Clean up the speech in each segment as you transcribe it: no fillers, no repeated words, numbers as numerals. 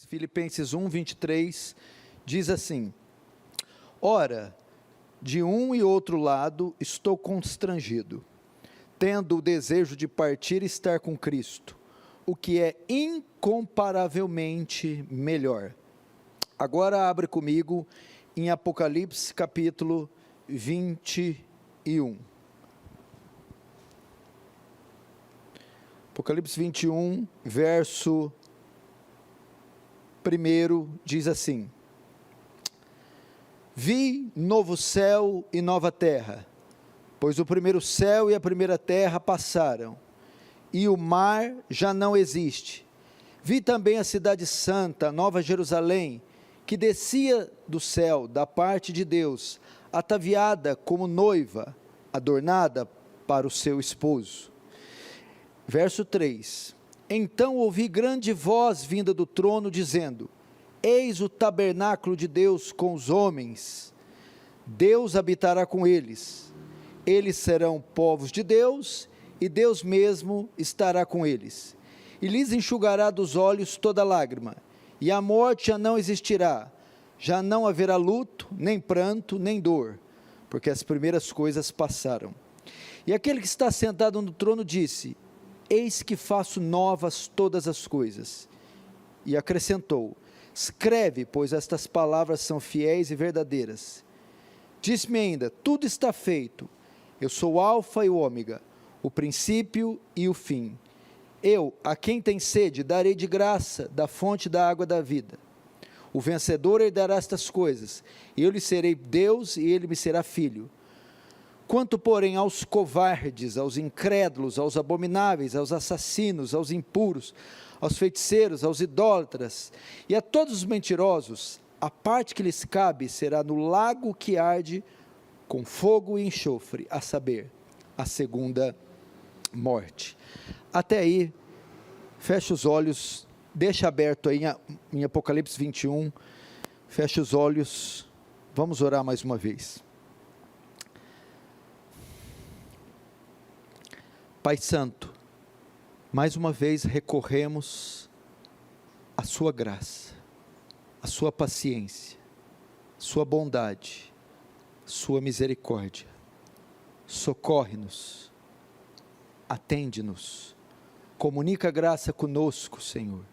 Filipenses 1, 23, diz assim: Ora, de um e outro lado estou constrangido, tendo o desejo de partir e estar com Cristo, o que é incomparavelmente melhor. Agora abre comigo em Apocalipse capítulo 21. Apocalipse 21, verso 1 diz assim: Vi novo céu e nova terra, pois o primeiro céu e a primeira terra passaram, e o mar já não existe. Vi também a cidade santa, a nova Jerusalém, que descia do céu, da parte de Deus, ataviada como noiva, adornada para o seu esposo. Verso 3: Então ouvi grande voz vinda do trono, dizendo: Eis o tabernáculo de Deus com os homens, Deus habitará com eles, eles serão povos de Deus, e Deus mesmo estará com eles, e lhes enxugará dos olhos toda lágrima, e a morte já não existirá, já não haverá luto, nem pranto, nem dor, porque as primeiras coisas passaram. E aquele que está sentado no trono disse: Eis que faço novas todas as coisas. E acrescentou: Escreve, pois estas palavras são fiéis e verdadeiras. Disse-me ainda: Tudo está feito. Eu sou o Alfa e o Ômega, o princípio e o fim. Eu, a quem tem sede, darei de graça da fonte da água da vida. O vencedor herdará estas coisas, e eu lhe serei Deus, e ele me será filho. Quanto, porém, aos covardes, aos incrédulos, aos abomináveis, aos assassinos, aos impuros, aos feiticeiros, aos idólatras, e a todos os mentirosos, a parte que lhes cabe será no lago que arde com fogo e enxofre, a saber, a segunda morte. Até aí, fecha os olhos, deixa aberto aí em Apocalipse 21, fecha os olhos, vamos orar mais uma vez. Pai Santo, mais uma vez recorremos à sua graça, à sua paciência, sua bondade, sua misericórdia. Socorre-nos, atende-nos, comunica a graça conosco, Senhor.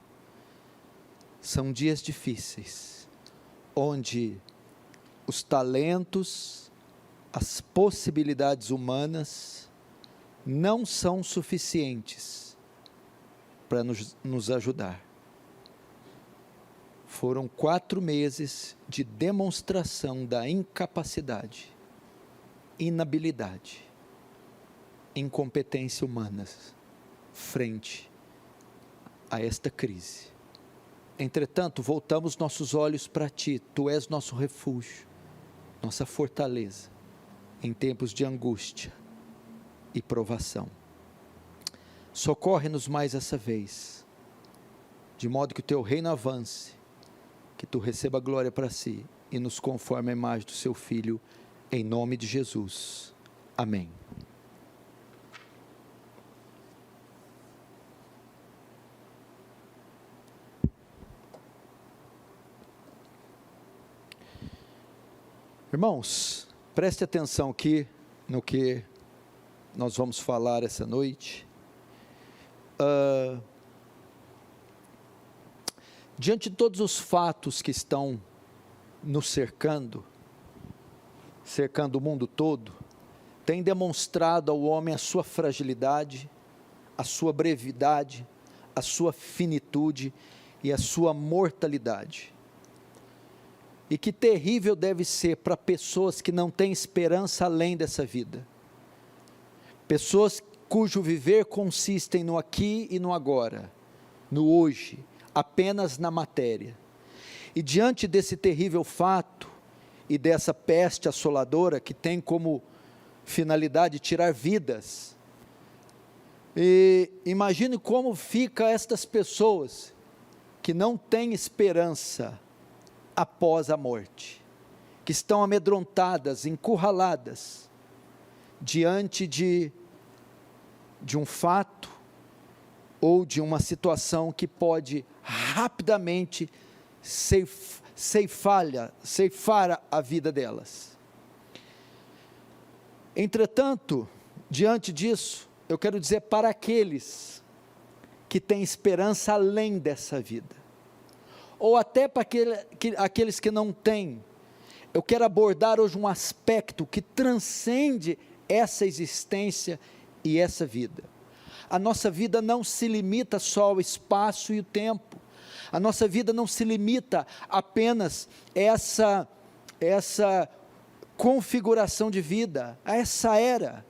São dias difíceis, onde os talentos, as possibilidades humanas não são suficientes para nos ajudar. Foram 4 meses de demonstração da incapacidade, inabilidade, incompetência humanas frente a esta crise. Entretanto, voltamos nossos olhos para Ti. Tu és nosso refúgio, nossa fortaleza em tempos de angústia e provação. Socorre-nos mais essa vez, de modo que o Teu reino avance, que Tu receba glória para Si, e nos conforme a imagem do Seu Filho, em nome de Jesus. Amém. Irmãos, preste atenção aqui no que nós vamos falar essa noite. Diante de todos os fatos que estão nos cercando o mundo todo, tem demonstrado ao homem a sua fragilidade, a sua brevidade, a sua finitude e a sua mortalidade. E que terrível deve ser para pessoas que não têm esperança além dessa vida. Pessoas cujo viver consistem no aqui e no agora, no hoje, apenas na matéria. E diante desse terrível fato e dessa peste assoladora que tem como finalidade tirar vidas, e imagine como fica estas pessoas que não têm esperança após a morte, que estão amedrontadas, encurraladas, diante de um fato ou de uma situação que pode rapidamente ceifar a vida delas. Entretanto, diante disso, eu quero dizer para aqueles que têm esperança além dessa vida, ou até para aqueles que não têm, eu quero abordar hoje um aspecto que transcende essa existência e essa vida. A nossa vida não se limita só ao espaço e o tempo, a nossa vida não se limita apenas a essa configuração de vida, a essa era.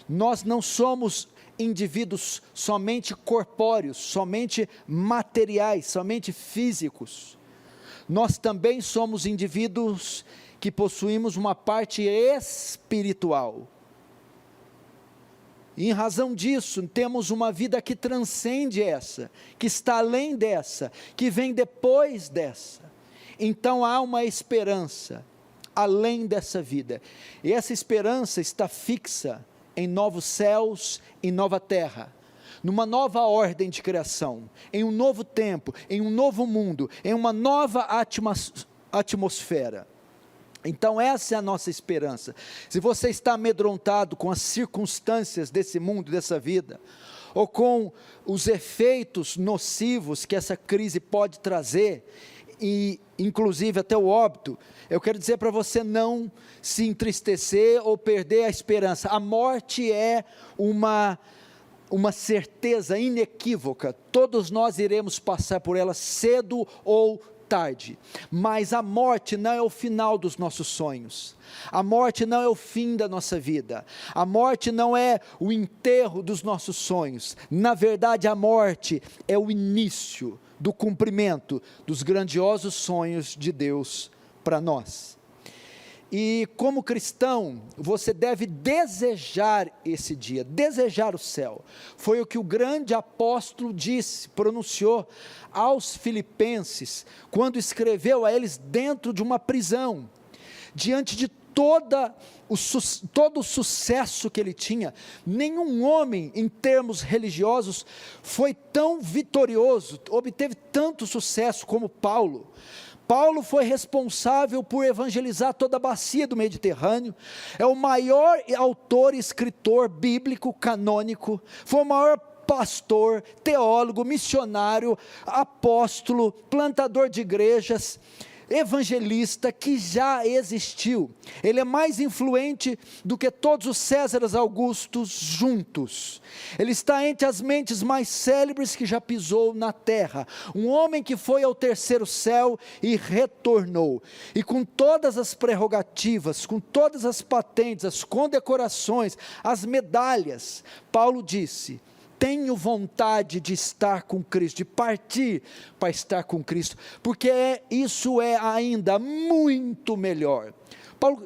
Nós não somos indivíduos somente corpóreos, somente materiais, somente físicos. Nós também somos indivíduos que possuímos uma parte espiritual. E em razão disso, temos uma vida que transcende essa, que está além dessa, que vem depois dessa. Então há uma esperança além dessa vida, e essa esperança está fixa em novos céus e nova terra, numa nova ordem de criação, em um novo tempo, em um novo mundo, em uma nova atmosfera. Então essa é a nossa esperança. Se você está amedrontado com as circunstâncias desse mundo, dessa vida, ou com os efeitos nocivos que essa crise pode trazer, e inclusive até o óbito, eu quero dizer para você não se entristecer ou perder a esperança. A morte é uma certeza inequívoca, todos nós iremos passar por ela cedo ou tarde, mas a morte não é o final dos nossos sonhos, a morte não é o fim da nossa vida, a morte não é o enterro dos nossos sonhos, na verdade a morte é o início do cumprimento dos grandiosos sonhos de Deus para nós. E como cristão, você deve desejar esse dia, desejar o céu. Foi o que o grande apóstolo disse, pronunciou aos filipenses, quando escreveu a eles dentro de uma prisão, diante de todo o sucesso que ele tinha. Nenhum homem em termos religiosos foi tão vitorioso, obteve tanto sucesso como Paulo. Paulo foi responsável por evangelizar toda a bacia do Mediterrâneo, é o maior autor e escritor bíblico canônico, foi o maior pastor, teólogo, missionário, apóstolo, plantador de igrejas, evangelista que já existiu. Ele é mais influente do que todos os Césares Augustos juntos. Ele está entre as mentes mais célebres que já pisou na terra. Um homem que foi ao terceiro céu e retornou. E com todas as prerrogativas, com todas as patentes, as condecorações, as medalhas, Paulo disse: tenho vontade de estar com Cristo, de partir para estar com Cristo, porque isso é ainda muito melhor.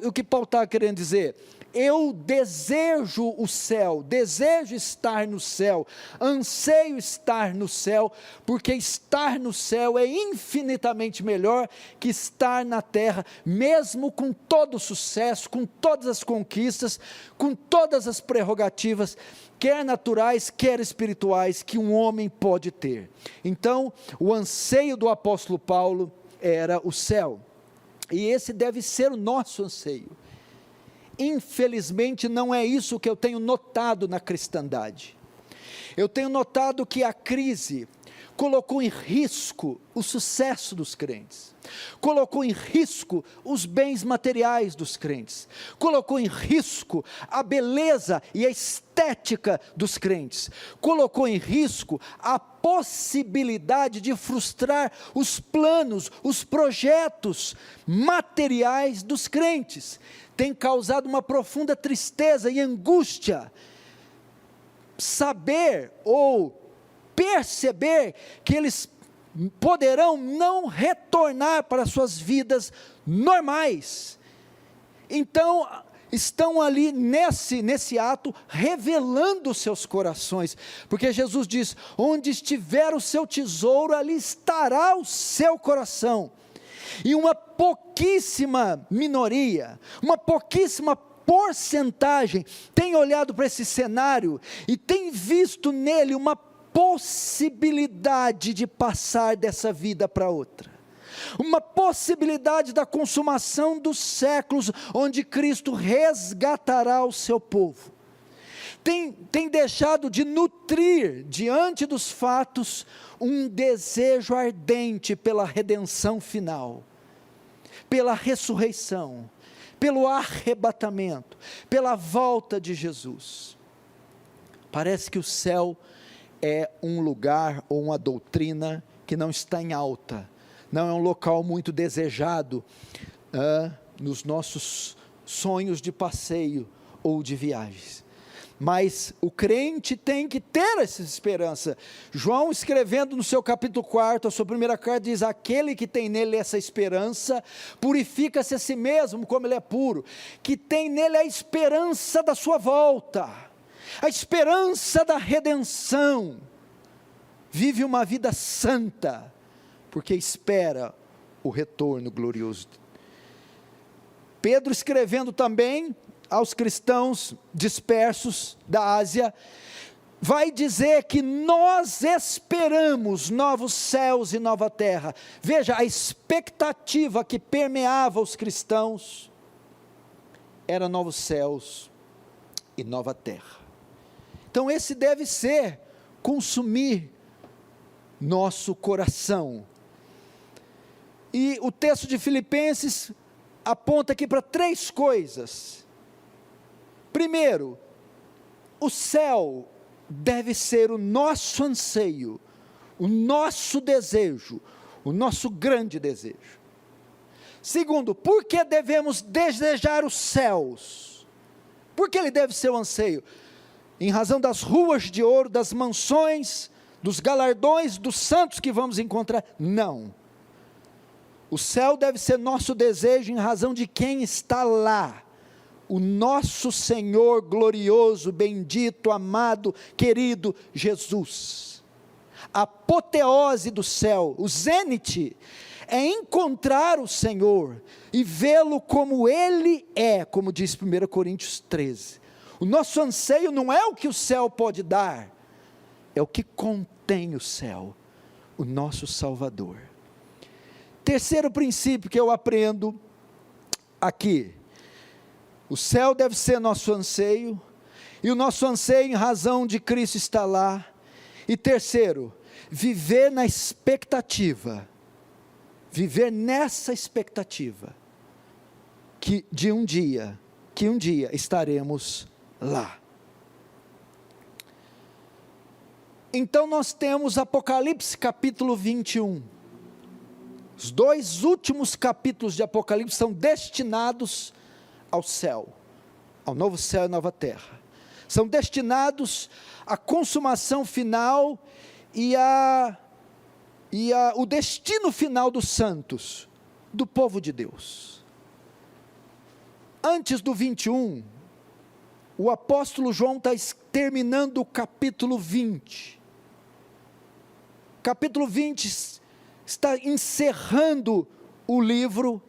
O que Paulo está querendo dizer? Eu desejo o céu, desejo estar no céu, anseio estar no céu, porque estar no céu é infinitamente melhor que estar na terra, mesmo com todo o sucesso, com todas as conquistas, com todas as prerrogativas, quer naturais, quer espirituais, que um homem pode ter. Então, o anseio do apóstolo Paulo era o céu, e esse deve ser o nosso anseio. Infelizmente não é isso que eu tenho notado na cristandade. Eu tenho notado que a crise colocou em risco o sucesso dos crentes, colocou em risco os bens materiais dos crentes, colocou em risco a beleza e a estética dos crentes, colocou em risco a possibilidade de frustrar os planos, os projetos materiais dos crentes. Tem causado uma profunda tristeza e angústia saber ou perceber que eles poderão não retornar para suas vidas normais. Então estão ali nesse ato revelando os seus corações, porque Jesus diz: onde estiver o seu tesouro, ali estará o seu coração. E uma pouquíssima minoria, uma pouquíssima porcentagem tem olhado para esse cenário e tem visto nele uma possibilidade de passar dessa vida para outra, uma possibilidade da consumação dos séculos, onde Cristo resgatará o seu povo. Tem deixado de nutrir, diante dos fatos, um desejo ardente pela redenção final, pela ressurreição, pelo arrebatamento, pela volta de Jesus. Parece que o céu é um lugar ou uma doutrina que não está em alta, não é um local muito desejado nos nossos sonhos de passeio ou de viagens. Mas o crente tem que ter essa esperança. João, escrevendo no seu capítulo 4, a sua primeira carta, diz: aquele que tem nele essa esperança, purifica-se a si mesmo, como ele é puro, que tem nele a esperança da sua volta, a esperança da redenção, vive uma vida santa, porque espera o retorno glorioso. Pedro, escrevendo também aos cristãos dispersos da Ásia, vai dizer que nós esperamos novos céus e nova terra. Veja, a expectativa que permeava os cristãos era novos céus e nova terra. Então esse deve ser consumir nosso coração. E o texto de Filipenses aponta aqui para 3 coisas. Primeiro, o céu deve ser o nosso anseio, o nosso desejo, o nosso grande desejo. Segundo, por que devemos desejar os céus? Por que ele deve ser o anseio? Em razão das ruas de ouro, das mansões, dos galardões, dos santos que vamos encontrar? Não. O céu deve ser nosso desejo em razão de quem está lá. O nosso Senhor glorioso, bendito, amado, querido Jesus. A apoteose do céu, o zênite, é encontrar o Senhor e vê-lo como Ele é, como diz 1 Coríntios 13. O nosso anseio não é o que o céu pode dar, é o que contém o céu, o nosso Salvador. Terceiro princípio que eu aprendo aqui: o céu deve ser nosso anseio, e o nosso anseio em razão de Cristo estar lá. E terceiro, viver na expectativa, viver nessa expectativa, que um dia estaremos lá. Então nós temos Apocalipse capítulo 21, os 2 últimos capítulos de Apocalipse são destinados ao céu, ao novo céu e nova terra, são destinados à consumação final e o destino final dos santos, do povo de Deus. Antes do 21, o apóstolo João está terminando o capítulo 20, capítulo 20 está encerrando o livro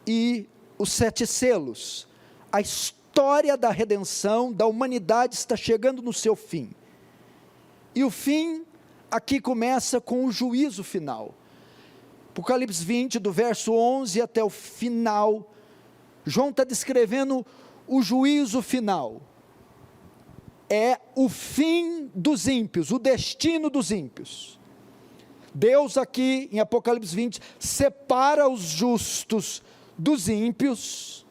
e os 7 selos, a história da redenção da humanidade está chegando no seu fim, e o fim aqui começa com o juízo final. Apocalipse 20, do verso 11 até o final, João está descrevendo o juízo final, é o fim dos ímpios, o destino dos ímpios. Deus aqui em Apocalipse 20, separa os justos dos ímpios,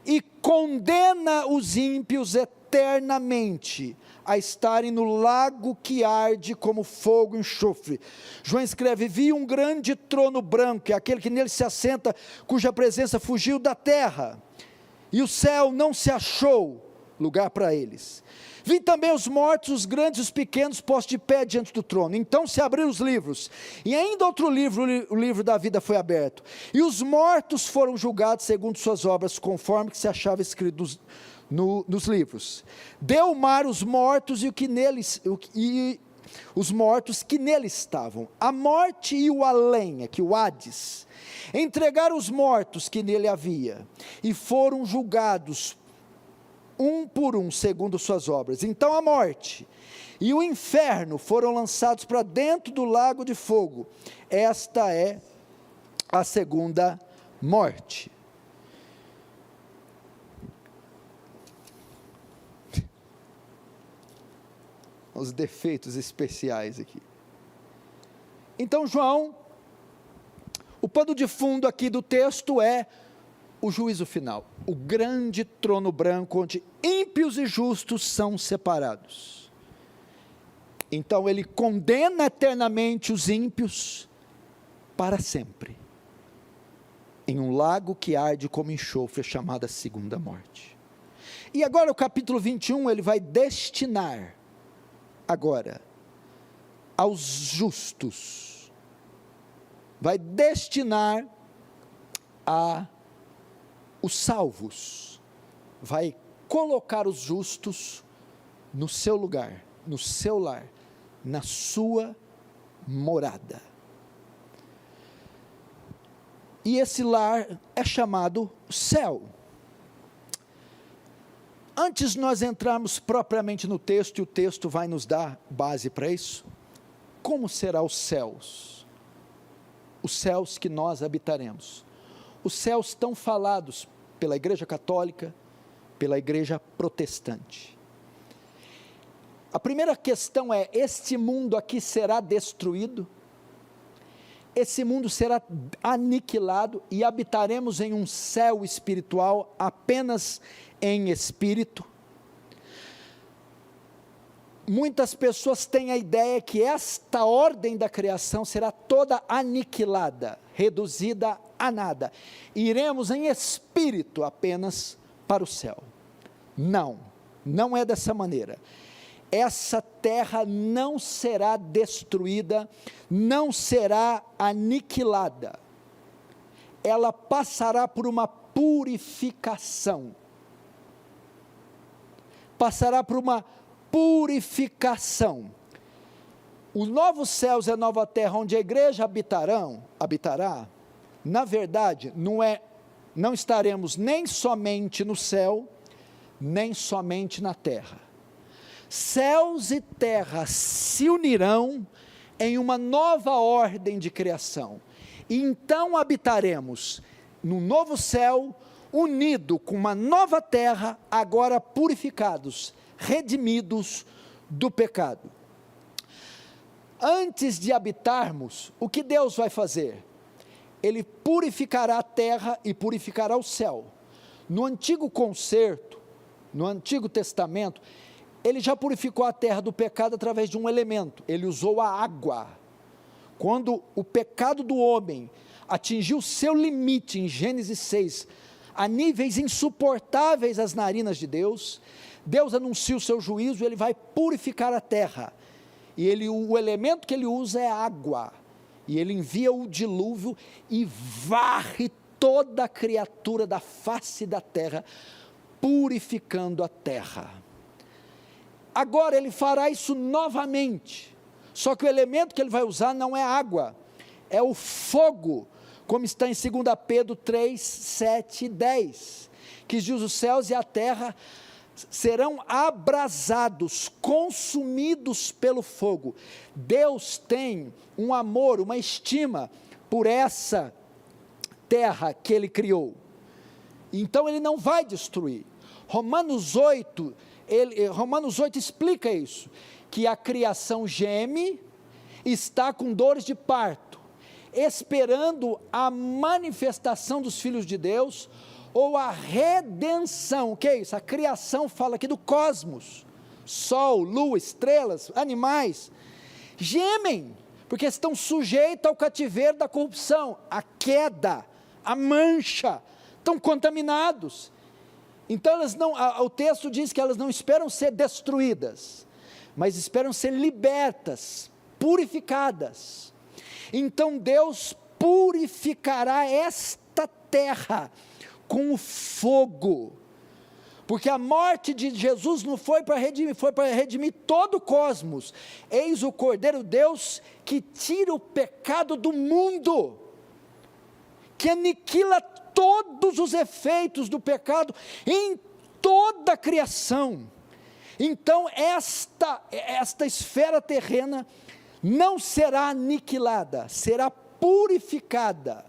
e condena os ímpios eternamente, a estarem no lago que arde como fogo e enxofre. João escreve: vi um grande trono branco, é aquele que nele se assenta, cuja presença fugiu da terra, e o céu não se achou lugar para eles. Vi também os mortos, os grandes e os pequenos, postos de pé diante do trono. Então se abriram os livros, e ainda outro livro, o livro da vida, foi aberto, e os mortos foram julgados segundo suas obras, conforme que se achava escrito nos livros. Deu o mar os mortos os mortos que nele estavam. A morte e o além, aqui o Hades, entregaram os mortos que nele havia, e foram julgados um por um, segundo suas obras. Então a morte e o inferno foram lançados para dentro do lago de fogo. Esta é a segunda morte. Os defeitos especiais aqui. Então, João, o pano de fundo aqui do texto é o juízo final, o grande trono branco onde ímpios e justos são separados. Então ele condena eternamente os ímpios para sempre, em um lago que arde como enxofre, chamada segunda morte. E agora o capítulo 21, ele vai destinar agora aos justos, vai destinar a os salvos, vai colocar os justos no seu lugar, no seu lar, na sua morada. E esse lar é chamado céu. Antes de nós entrarmos propriamente no texto, e o texto vai nos dar base para isso, como serão os céus que nós habitaremos? Os céus tão falados pela Igreja Católica, pela Igreja Protestante. A primeira questão é: este mundo aqui será destruído? Esse mundo será aniquilado e habitaremos em um céu espiritual apenas em espírito? Muitas pessoas têm a ideia que esta ordem da criação será toda aniquilada, reduzida a nada. Iremos em espírito apenas para o céu. Não, não é dessa maneira. Essa terra não será destruída, não será aniquilada. Ela passará por uma purificação. Passará por uma purificação. Os novos céus e a nova terra onde a igreja habitará, na verdade, não estaremos nem somente no céu, nem somente na terra. Céus e terra se unirão em uma nova ordem de criação, e então habitaremos no novo céu, unido com uma nova terra, agora purificados, redimidos do pecado. Antes de habitarmos, o que Deus vai fazer? Ele purificará a terra e purificará o céu. No antigo concerto, no Antigo Testamento, ele já purificou a terra do pecado através de um elemento. Ele usou a água. Quando o pecado do homem atingiu seu limite em Gênesis 6, a níveis insuportáveis às narinas de Deus, Deus anuncia o seu juízo, ele vai purificar a terra, e o elemento que ele usa é água, e ele envia o dilúvio, e varre toda a criatura da face da terra, purificando a terra. Agora ele fará isso novamente, só que o elemento que ele vai usar não é água, é o fogo, como está em 2 Pedro 3, 7 e 10, que diz: os céus e a terra serão abrasados, consumidos pelo fogo. Deus tem um amor, uma estima por essa terra que ele criou, então ele não vai destruir. Romanos 8 explica isso, que a criação geme, está com dores de parto, esperando a manifestação dos filhos de Deus, ou a redenção. O que é isso? A criação fala aqui do cosmos, sol, lua, estrelas, animais, gemem, porque estão sujeitos ao cativeiro da corrupção, a queda, a mancha, estão contaminados. Então o texto diz que elas não esperam ser destruídas, mas esperam ser libertas, purificadas. Então Deus purificará esta terra com o fogo, porque a morte de Jesus não foi para redimir, foi para redimir todo o cosmos. Eis o Cordeiro de Deus que tira o pecado do mundo, que aniquila todos os efeitos do pecado em toda a criação. Então esta esfera terrena não será aniquilada, será purificada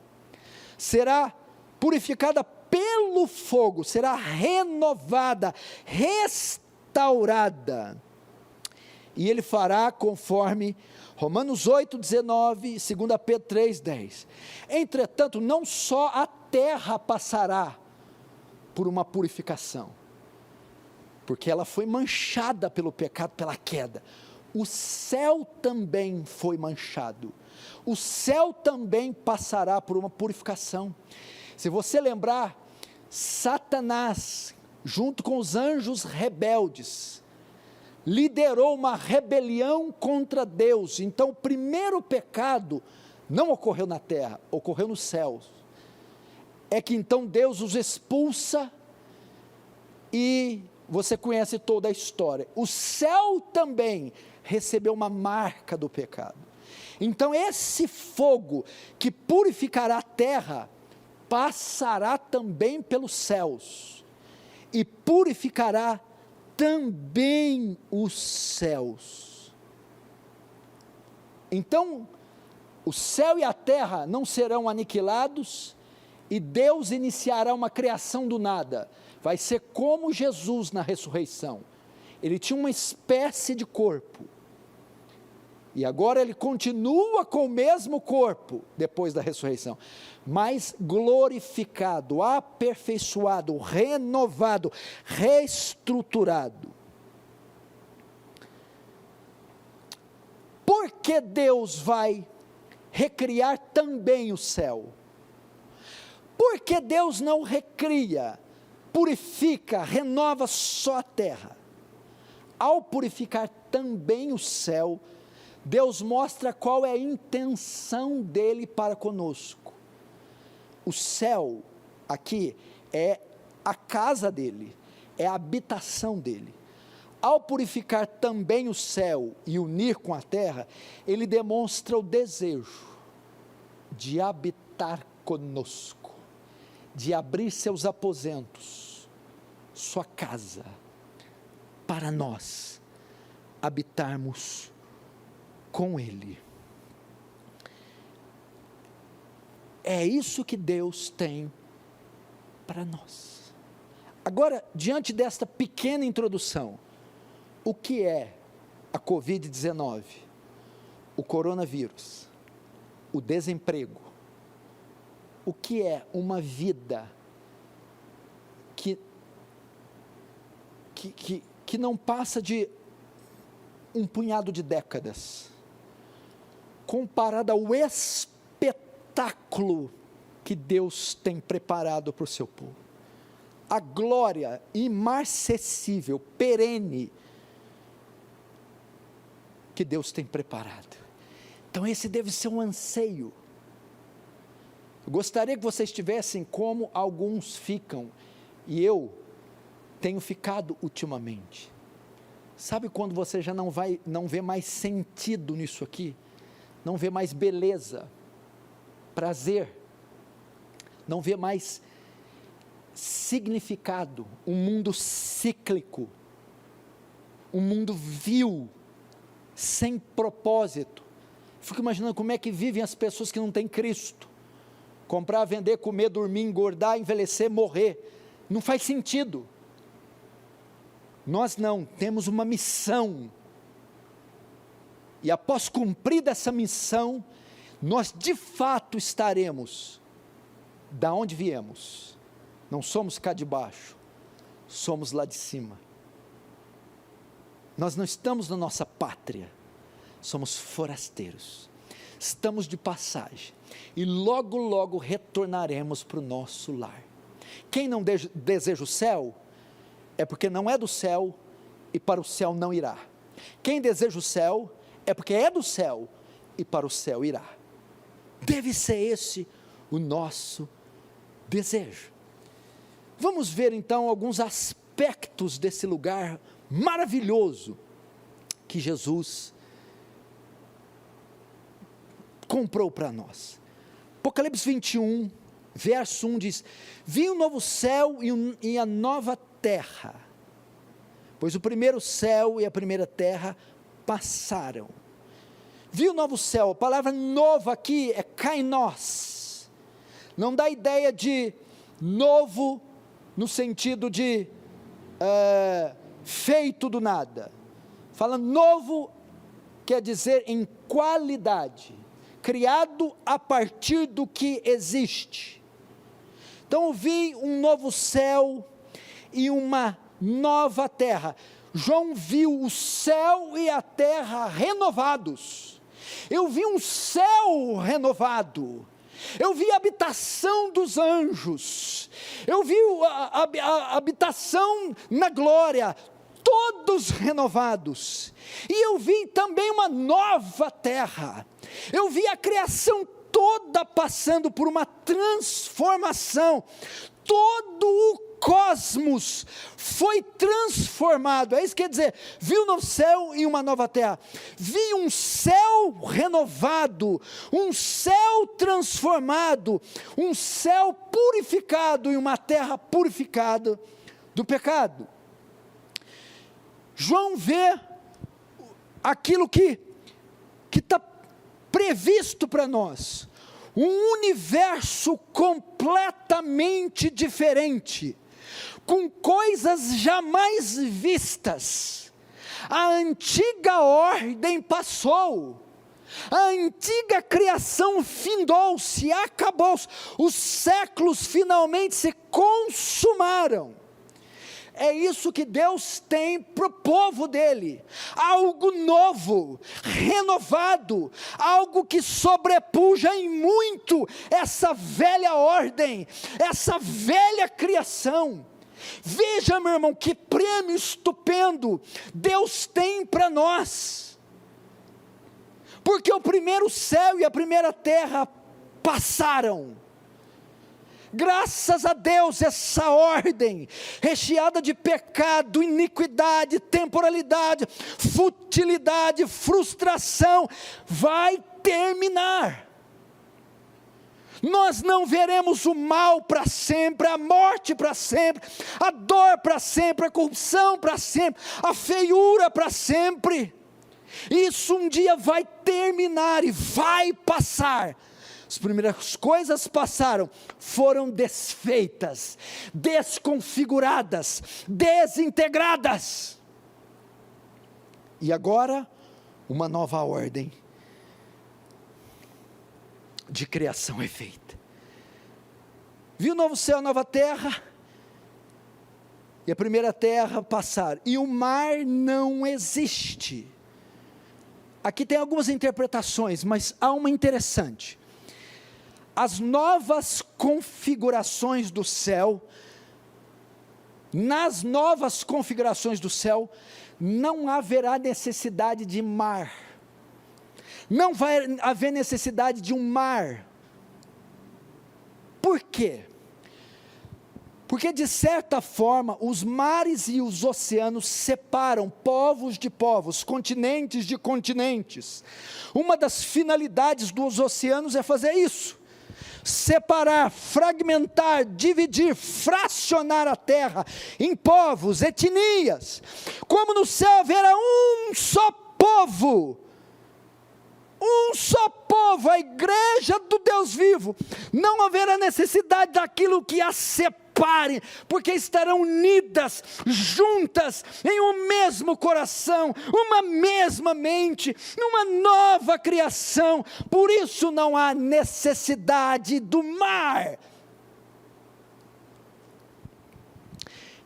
pelo fogo, será renovada, restaurada, e ele fará conforme Romanos 8,19 e 2 Pedro 3,10. Entretanto, não só a terra passará por uma purificação, porque ela foi manchada pelo pecado, pela queda, o céu também foi manchado, o céu também passará por uma purificação. Se você lembrar, Satanás, junto com os anjos rebeldes, liderou uma rebelião contra Deus. Então o primeiro pecado não ocorreu na terra, ocorreu nos céus. É que então Deus os expulsa, e você conhece toda a história. O céu também recebeu uma marca do pecado. Então esse fogo que purificará a terra, passará também pelos céus, e purificará também os céus. Então, o céu e a terra não serão aniquilados, e Deus iniciará uma criação do nada. Vai ser como Jesus na ressurreição. Ele tinha uma espécie de corpo, e agora ele continua com o mesmo corpo, depois da ressurreição, mas glorificado, aperfeiçoado, renovado, reestruturado. Por que Deus vai recriar também o céu? Por que Deus não recria, purifica, renova só a terra? Ao purificar também o céu, Deus mostra qual é a intenção dele para conosco. O céu aqui é a casa dele, é a habitação dele. Ao purificar também o céu e unir com a terra, ele demonstra o desejo de habitar conosco, de abrir seus aposentos, sua casa, para nós habitarmos com ele. É isso que Deus tem para nós. Agora, diante desta pequena introdução, o que é a Covid-19? O coronavírus, o desemprego, o que é uma vida que não passa de um punhado de décadas, comparada ao espetáculo que Deus tem preparado para o seu povo, a glória imarcessível, perene, que Deus tem preparado. Então esse deve ser um anseio. Eu gostaria que vocês estivessem como alguns ficam, e eu tenho ficado ultimamente. Sabe quando você já não vê mais sentido nisso aqui? Não vê mais beleza, prazer, não vê mais significado, um mundo cíclico, um mundo vil, sem propósito. Fico imaginando como é que vivem as pessoas que não têm Cristo. Comprar, vender, comer, dormir, engordar, envelhecer, morrer, não faz sentido. Nós não, temos uma missão, e após cumprida essa missão, nós de fato estaremos da onde viemos. Não somos cá de baixo, somos lá de cima. Nós não estamos na nossa pátria, somos forasteiros, estamos de passagem, e logo logo retornaremos para o nosso lar. Quem não deseja o céu, é porque não é do céu, e para o céu não irá. Quem deseja o céu, é porque é do céu, e para o céu irá. Deve ser esse o nosso desejo. Vamos ver então alguns aspectos desse lugar maravilhoso, que Jesus comprou para nós. Apocalipse 21, verso 1 diz: vi um novo céu e a nova terra, pois o primeiro céu e a primeira terra passaram. Vi o novo céu, a palavra novo aqui é kainos, não dá ideia de novo no sentido de feito do nada, fala novo quer dizer em qualidade, criado a partir do que existe. Então eu vi um novo céu e uma nova terra. João viu o céu e a terra renovados. Eu vi um céu renovado. Eu vi a habitação dos anjos. Eu vi a habitação na glória, todos renovados. E eu vi também uma nova terra. Eu vi a criação toda passando por uma transformação. Todo o cosmos foi transformado. É isso que quer dizer, vi um novo céu e uma nova terra. Vi um céu renovado, um céu transformado, um céu purificado e uma terra purificada do pecado. João vê aquilo que está previsto para nós, um universo completamente diferente, com coisas jamais vistas. A antiga ordem passou, a antiga criação findou-se, acabou-se, os séculos finalmente se consumaram. É isso que Deus tem para o povo dele, algo novo, renovado, algo que sobrepuja em muito essa velha ordem, essa velha criação. Veja, meu irmão, que prêmio estupendo Deus tem para nós, porque o primeiro céu e a primeira terra passaram. Graças a Deus, essa ordem, recheada de pecado, iniquidade, temporalidade, futilidade, frustração, vai terminar. Nós não veremos o mal para sempre, a morte para sempre, a dor para sempre, a corrupção para sempre, a feiura para sempre. Isso um dia vai terminar e vai passar. As primeiras coisas passaram, foram desfeitas, desconfiguradas, desintegradas. E agora, uma nova ordem de criação é feita. Viu o novo céu, a nova terra, e a primeira terra passar, e o mar não existe. Aqui tem algumas interpretações, mas há uma interessante. As novas configurações do céu, nas novas configurações do céu, não haverá necessidade de mar, não vai haver necessidade de um mar. Por quê? Porque de certa forma, os mares e os oceanos separam povos de povos, continentes de continentes. Uma das finalidades dos oceanos é fazer isso. Separar, fragmentar, dividir, fracionar a terra em povos, etnias. Como no céu haverá um só povo, a igreja do Deus vivo, não haverá necessidade daquilo que as separe, porque estarão unidas, juntas, em um mesmo coração, uma mesma mente, uma nova criação. Por isso não há necessidade do mar.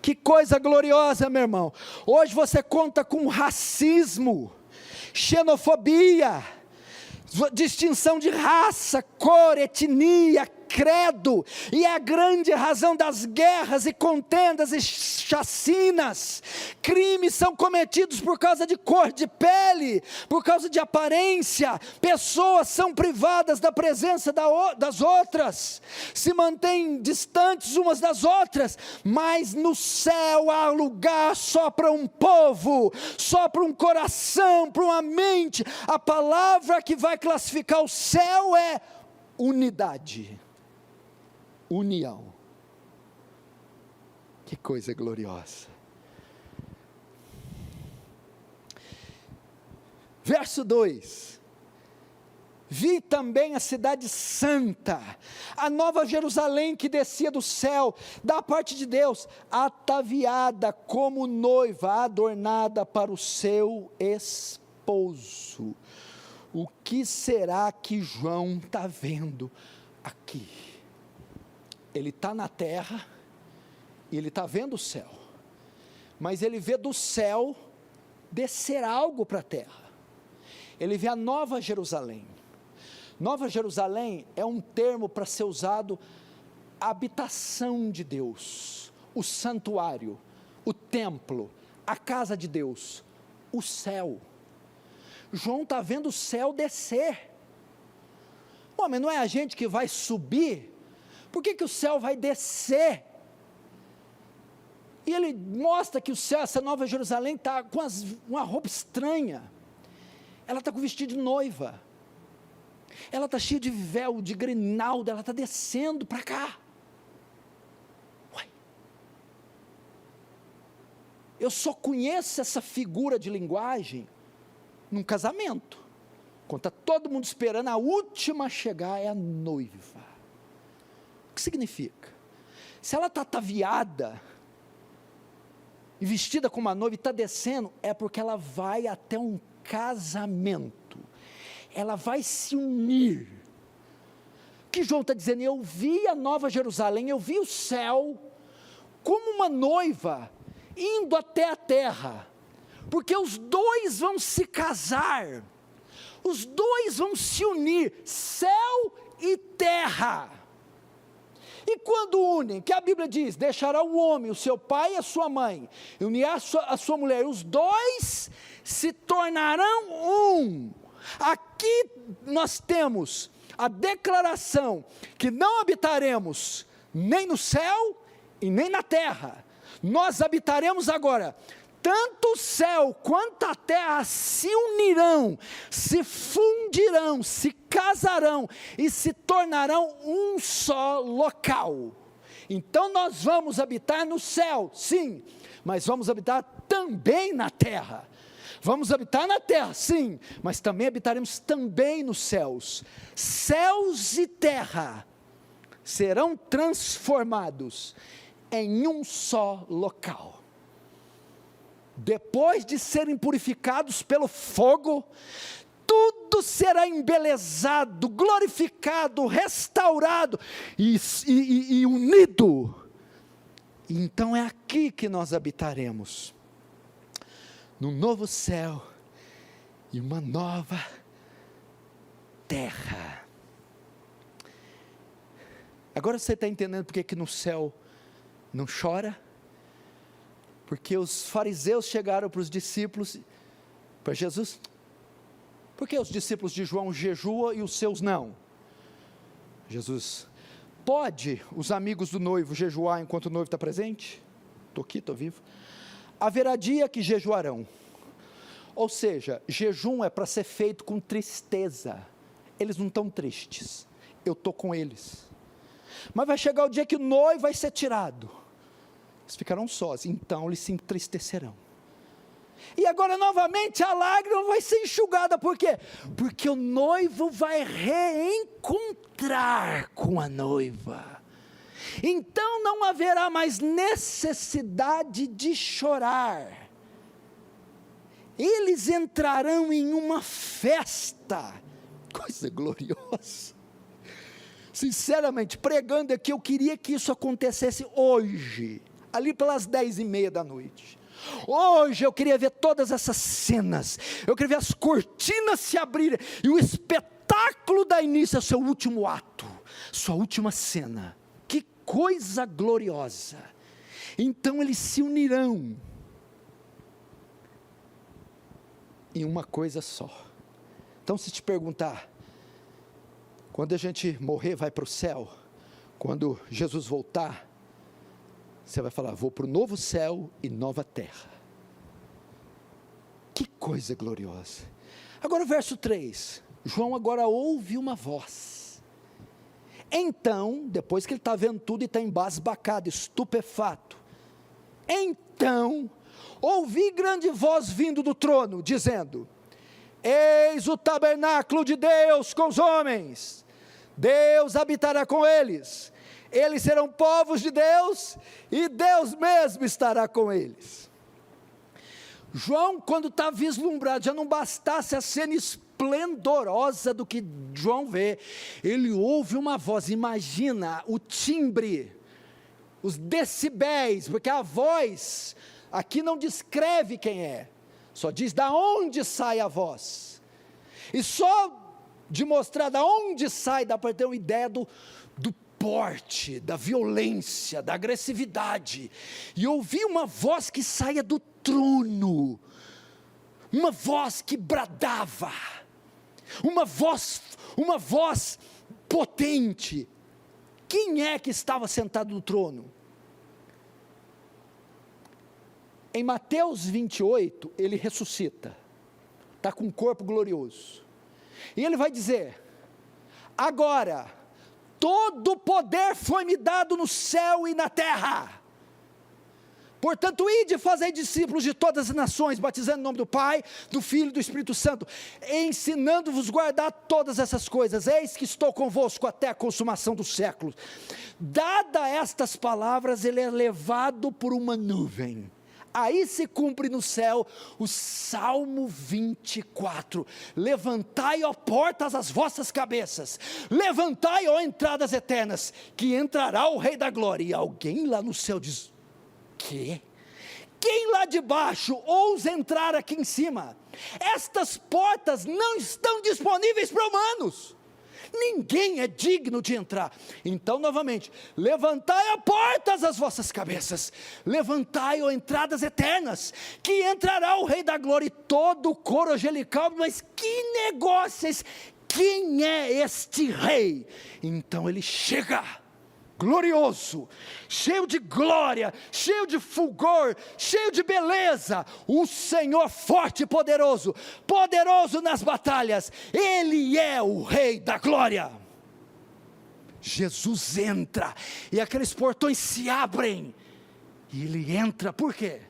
Que coisa gloriosa, meu irmão. Hoje você conta com racismo, xenofobia, distinção de raça, cor, etnia, credo, e é a grande razão das guerras e contendas e chacinas. Crimes são cometidos por causa de cor de pele, por causa de aparência. Pessoas são privadas da presença das outras, se mantêm distantes umas das outras, mas no céu há lugar só para um povo, só para um coração, para uma mente. A palavra que vai classificar o céu é unidade, união. Que coisa gloriosa. Verso 2: vi também a cidade santa, a nova Jerusalém que descia do céu, da parte de Deus, ataviada como noiva, adornada para o seu esposo. O que será que João está vendo aqui? Ele está na terra, e ele está vendo o céu, mas ele vê do céu descer algo para a terra. Ele vê a nova Jerusalém. Nova Jerusalém é um termo para ser usado a habitação de Deus, o santuário, o templo, a casa de Deus, o céu. João está vendo o céu descer. Mas não é a gente que vai subir? Por que o céu vai descer? E ele mostra que o céu, essa nova Jerusalém está com uma roupa estranha. Ela está com vestido de noiva. Ela está cheia de véu, de grinalda, ela está descendo para cá. Uai. Eu só conheço essa figura de linguagem num casamento, quando está todo mundo esperando, a última a chegar é a noiva. O que significa? Se ela está ataviada, e vestida como uma noiva, e está descendo, é porque ela vai até um casamento, ela vai se unir. O que João está dizendo? Eu vi a nova Jerusalém, eu vi o céu, como uma noiva, indo até a terra, porque os dois vão se casar, os dois vão se unir, céu e terra. E quando unem, que a Bíblia diz, deixará o homem, o seu pai e a sua mãe, e unirá a sua mulher, os dois se tornarão um. Aqui nós temos a declaração, que não habitaremos nem no céu e nem na terra, nós habitaremos agora. Tanto o céu quanto a terra se unirão, se fundirão, se casarão e se tornarão um só local. Então nós vamos habitar no céu, sim, mas vamos habitar também na terra. Vamos habitar na terra, sim, mas também habitaremos também nos céus. Céus e terra serão transformados em um só local. Depois de serem purificados pelo fogo, tudo será embelezado, glorificado, restaurado e unido. Então é aqui que nós habitaremos, num novo céu e uma nova terra. Agora você está entendendo por que no céu não chora? Porque os fariseus chegaram para os discípulos, para Jesus, por que os discípulos de João jejuam e os seus não? Jesus, pode os amigos do noivo jejuar enquanto o noivo está presente? Estou aqui, estou vivo. Haverá dia que jejuarão, ou seja, jejum é para ser feito com tristeza, eles não estão tristes, eu estou com eles, mas vai chegar o dia que o noivo vai ser tirado, eles ficarão sós, então eles se entristecerão, e agora novamente a lágrima vai ser enxugada, por quê? Porque o noivo vai reencontrar com a noiva, então não haverá mais necessidade de chorar, eles entrarão em uma festa, coisa gloriosa. Sinceramente, pregando aqui, eu queria que isso acontecesse hoje, ali pelas 10:30 da noite. Hoje eu queria ver todas essas cenas, eu queria ver as cortinas se abrirem, e o espetáculo dar início ao seu último ato, sua última cena. Que coisa gloriosa! Então eles se unirão em uma coisa só. Então, se te perguntar, quando a gente morrer vai para o céu, quando Jesus voltar, você vai falar, vou para o novo céu e nova terra. Que coisa gloriosa. Agora o verso 3, João agora ouve uma voz. Então, depois que ele está vendo tudo e está embasbacado, estupefato, então, ouvi grande voz vindo do trono, dizendo, Eis o tabernáculo de Deus com os homens, Deus habitará com eles, eles serão povos de Deus, e Deus mesmo estará com eles. João, quando está vislumbrado, já não bastasse a cena esplendorosa do que João vê, ele ouve uma voz, imagina o timbre, os decibéis, porque a voz aqui não descreve quem é, só diz da onde sai a voz, e só de mostrar da onde sai, dá para ter uma ideia do porte, da violência, da agressividade, e ouvir uma voz que saia do trono, uma voz que bradava, uma voz potente. Quem é que estava sentado no trono? Em Mateus 28, ele ressuscita, está com um corpo glorioso, e ele vai dizer: agora, todo poder foi-me dado no céu e na terra, portanto, ide e fazei discípulos de todas as nações, batizando em nome do Pai, do Filho e do Espírito Santo, ensinando-vos a guardar todas essas coisas, eis que estou convosco até a consumação dos séculos. Dada estas palavras, ele é levado por uma nuvem. Aí se cumpre no céu o Salmo 24, levantai, ó portas, as vossas cabeças, levantai, ó entradas eternas, que entrará o Rei da Glória. E alguém lá no céu diz: quê? Quem lá de baixo ousa entrar aqui em cima? Estas portas não estão disponíveis para humanos, ninguém é digno de entrar. Então novamente, levantai a portas as vossas cabeças, levantai, ó entradas eternas, que entrará o Rei da Glória. E todo o coro angelical: mas que negócios, quem é este rei? Então ele chega, glorioso, cheio de glória, cheio de fulgor, cheio de beleza, o Senhor forte e poderoso, poderoso nas batalhas, Ele é o Rei da Glória. Jesus entra, e aqueles portões se abrem, e Ele entra. Por quê?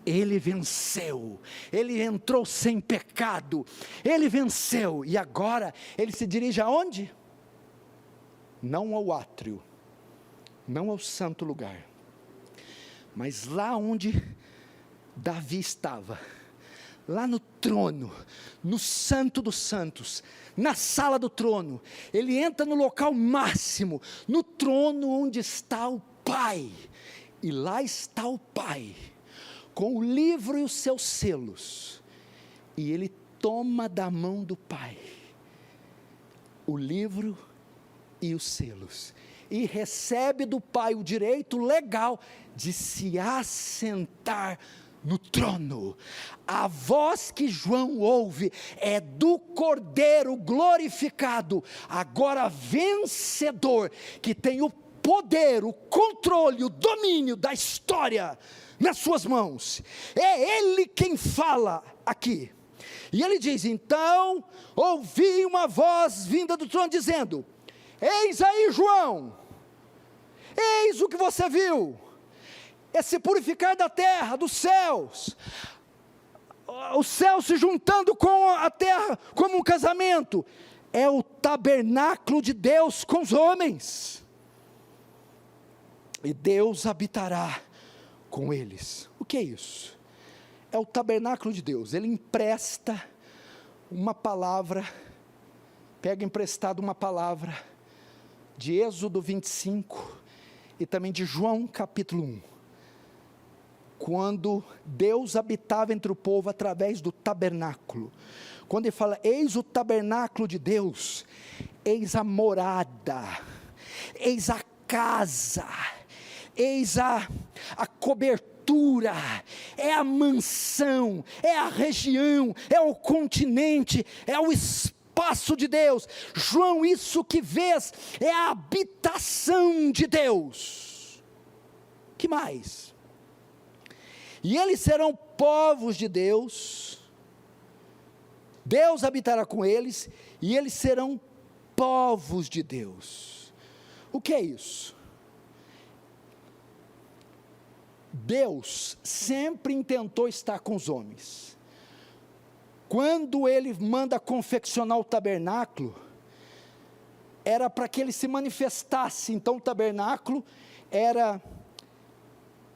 Ele venceu, Ele entrou sem pecado, Ele venceu, e agora Ele se dirige aonde? Não ao átrio, não ao santo lugar, mas lá onde Davi estava, lá no trono, no santo dos santos, na sala do trono. Ele entra no local máximo, no trono onde está o Pai, e lá está o Pai, com o livro e os seus selos, e ele toma da mão do Pai o livro e os selos, e recebe do Pai o direito legal de se assentar no trono. A voz que João ouve é do Cordeiro glorificado, agora vencedor, que tem o poder, o controle, o domínio da história nas suas mãos. É Ele quem fala aqui. E ele diz: então ouvi uma voz vinda do trono dizendo: eis aí, João, eis o que você viu, esse purificar da terra, dos céus, o céu se juntando com a terra como um casamento, é o tabernáculo de Deus com os homens, e Deus habitará com eles. O que é isso? É o tabernáculo de Deus. Ele empresta uma palavra, pega emprestado uma palavra de Êxodo 25, e também de João capítulo 1, quando Deus habitava entre o povo através do tabernáculo. Quando ele fala: eis o tabernáculo de Deus, eis a morada, eis a casa, eis a cobertura, é a mansão, é a região, é o continente, é o espaço de Deus. João, isso que vês é a habitação de Deus. Que mais? E eles serão povos de Deus, Deus habitará com eles, e eles serão povos de Deus. O que é isso? Deus sempre intentou estar com os homens. Quando ele manda confeccionar o tabernáculo, era para que ele se manifestasse. Então o tabernáculo era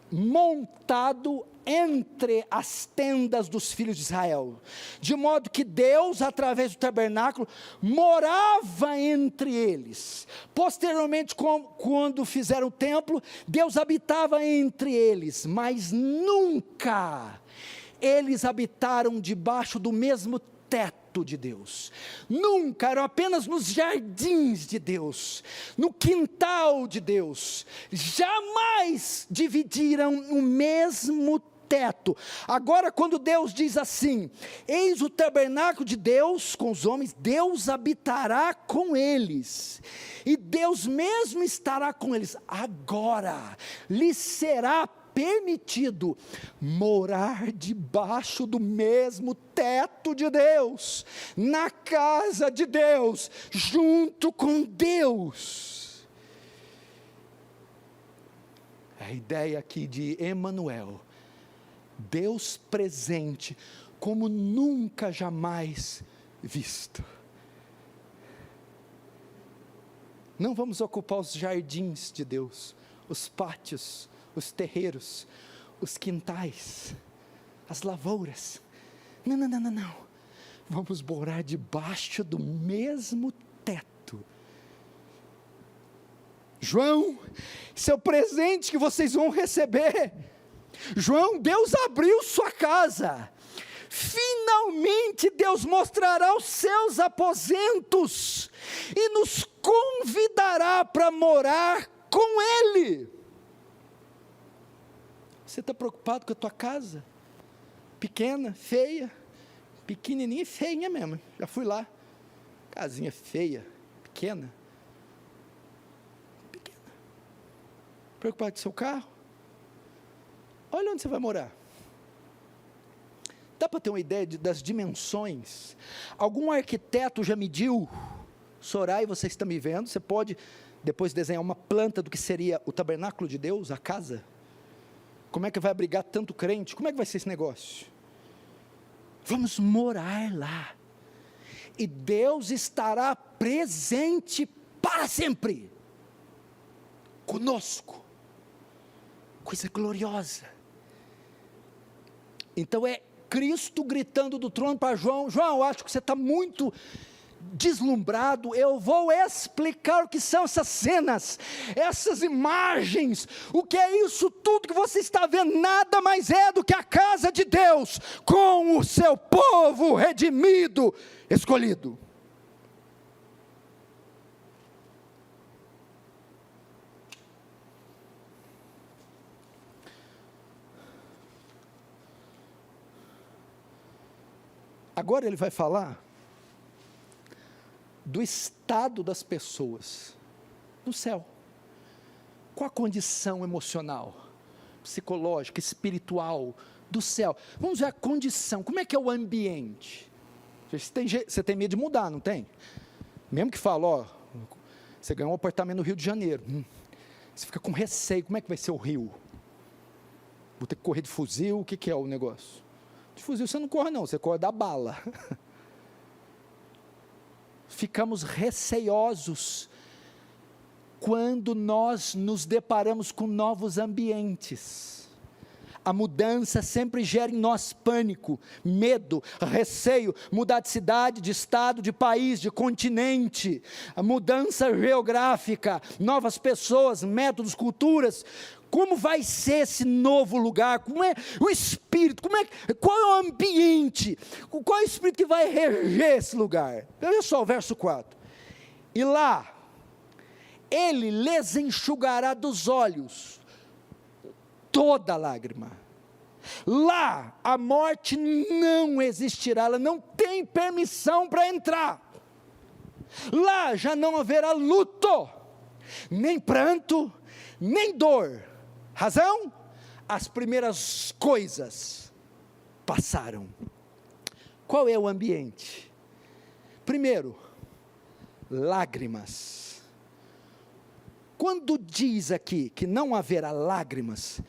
montado entre as tendas dos filhos de Israel, de modo que Deus, através do tabernáculo, morava entre eles. Posteriormente, quando fizeram o templo, Deus habitava entre eles, mas nunca eles habitaram debaixo do mesmo teto de Deus. Nunca, eram apenas nos jardins de Deus, no quintal de Deus. Jamais dividiram o mesmo teto. Agora, quando Deus diz assim: eis o tabernáculo de Deus com os homens, Deus habitará com eles, e Deus mesmo estará com eles. Agora lhes será permitido morar debaixo do mesmo teto de Deus, na casa de Deus, junto com Deus. A ideia aqui de Emanuel, Deus presente, como nunca jamais visto. Não vamos ocupar os jardins de Deus, os pátios, os terreiros, os quintais, as lavouras. Não, não, não, não, não. Vamos morar debaixo do mesmo teto. João, esse é o presente que vocês vão receber. João, Deus abriu sua casa. Finalmente Deus mostrará os seus aposentos e nos convidará para morar com Ele. Você está preocupado com a tua casa? Pequena, feia, pequenininha e feinha mesmo. Já fui lá. Casinha feia, pequena. Preocupado com o seu carro? Olha onde você vai morar. Dá para ter uma ideia das dimensões? Algum arquiteto já mediu? Soraya, você está me vendo? Você pode depois desenhar uma planta do que seria o tabernáculo de Deus, a casa? Como é que vai abrigar tanto crente? Como é que vai ser esse negócio? Vamos morar lá. E Deus estará presente para sempre conosco. Coisa gloriosa. Então é Cristo gritando do trono para João: João, eu acho que você está muito deslumbrado. Eu vou explicar o que são essas cenas, essas imagens, o que é isso tudo que você está vendo. Nada mais é do que a casa de Deus, com o seu povo redimido, escolhido. Agora ele vai falar do estado das pessoas no céu. Qual a condição emocional, psicológica, espiritual do céu? Vamos ver a condição. Como é que é o ambiente? Você tem medo de mudar, não tem? Mesmo que fala, ó, você ganhou um apartamento no Rio de Janeiro, você fica com receio. Como é que vai ser o Rio? Vou ter que correr de fuzil. O que é o negócio? De fuzil você não corre não, você corre da bala. Ficamos receiosos quando nós nos deparamos com novos ambientes. A mudança sempre gera em nós pânico, medo, receio. Mudar de cidade, de estado, de país, de continente, a mudança geográfica, novas pessoas, métodos, culturas. Como vai ser esse novo lugar? Como é o espírito? Qual é o ambiente? Qual é o espírito que vai reger esse lugar? Olha só o verso 4. E lá, ele lhes enxugará dos olhos toda lágrima. Lá, a morte não existirá, ela não tem permissão para entrar. Lá já não haverá luto, nem pranto, nem dor. Razão? As primeiras coisas passaram. Qual é o ambiente? Primeiro, lágrimas. Quando diz aqui que não haverá lágrimas,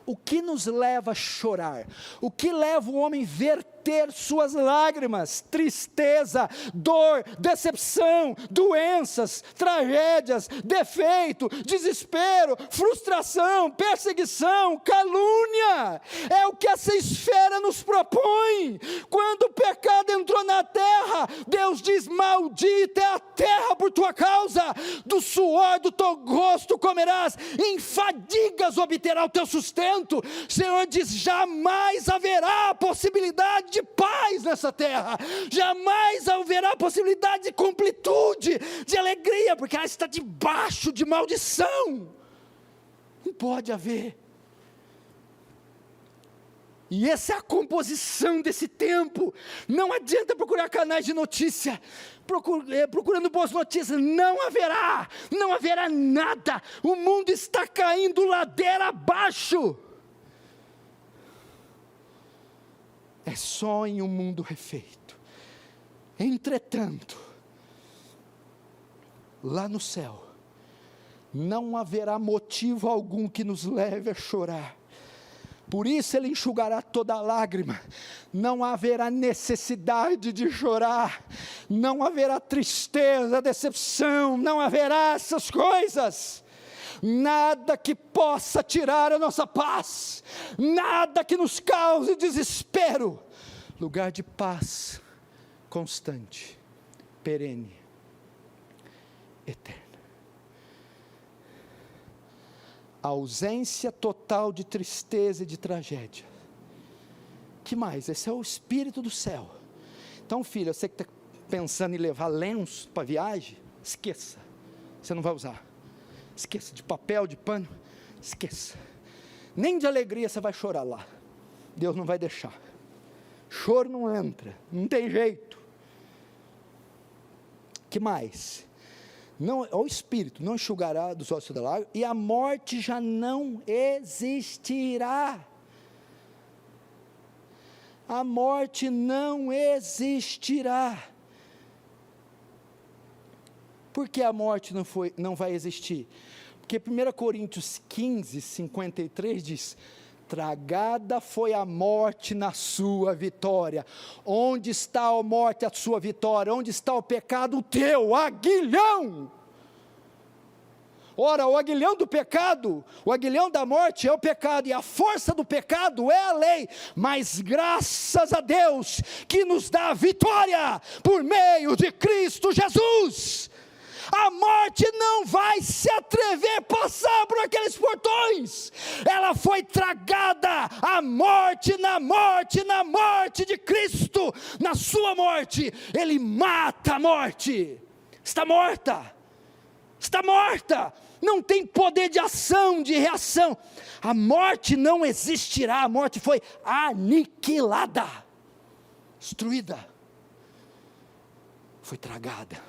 o que nos leva a chorar? O que leva o homem a ver verter suas lágrimas, tristeza, dor, decepção, doenças, tragédias, defeito, desespero, frustração, perseguição, calúnia. É o que essa esfera nos propõe. Quando o pecado entrou na terra, Deus diz: maldita é a terra por tua causa, do suor do teu rosto comerás, em fadigas obterá o teu sustento. O Senhor diz: jamais haverá possibilidade de paz nessa terra, jamais haverá possibilidade de completude, de alegria, porque ela está debaixo de maldição. Não pode haver. E essa é a composição desse tempo. Não adianta procurar canais de notícia, procurando boas notícias, não haverá nada. O mundo está caindo ladeira abaixo. É só em um mundo refeito. Entretanto, lá no céu, não haverá motivo algum que nos leve a chorar. Por isso Ele enxugará toda lágrima, não haverá necessidade de chorar, não haverá tristeza, decepção, não haverá essas coisas, nada que possa tirar a nossa paz, nada que nos cause desespero, lugar de paz constante, perene, eterna. A ausência total de tristeza e de tragédia. Que mais? Esse é o Espírito do céu. Então, filha, você que está pensando em levar lenço para viagem, esqueça, você não vai usar. Esqueça de papel, de pano, esqueça. Nem de alegria você vai chorar lá. Deus não vai deixar. Choro não entra, não tem jeito. Que mais? Não, o Espírito não enxugará dos olhos da lágrima, e a morte já não existirá. A morte não existirá. Por que a morte não vai existir? Porque 1 Coríntios 15, 53 diz: tragada foi a morte na sua vitória. Onde está a morte, a sua vitória? Onde está o pecado, o teu aguilhão? Ora, o aguilhão do pecado, o aguilhão da morte é o pecado, e a força do pecado é a lei, mas graças a Deus, que nos dá a vitória, por meio de Cristo Jesus. A morte não vai se atrever a passar por aqueles portões. Ela foi tragada. A morte na morte, na morte de Cristo, na sua morte, Ele mata a morte. Está morta. Está morta. Não tem poder de ação, de reação. A morte não existirá. A morte foi aniquilada, destruída, foi tragada,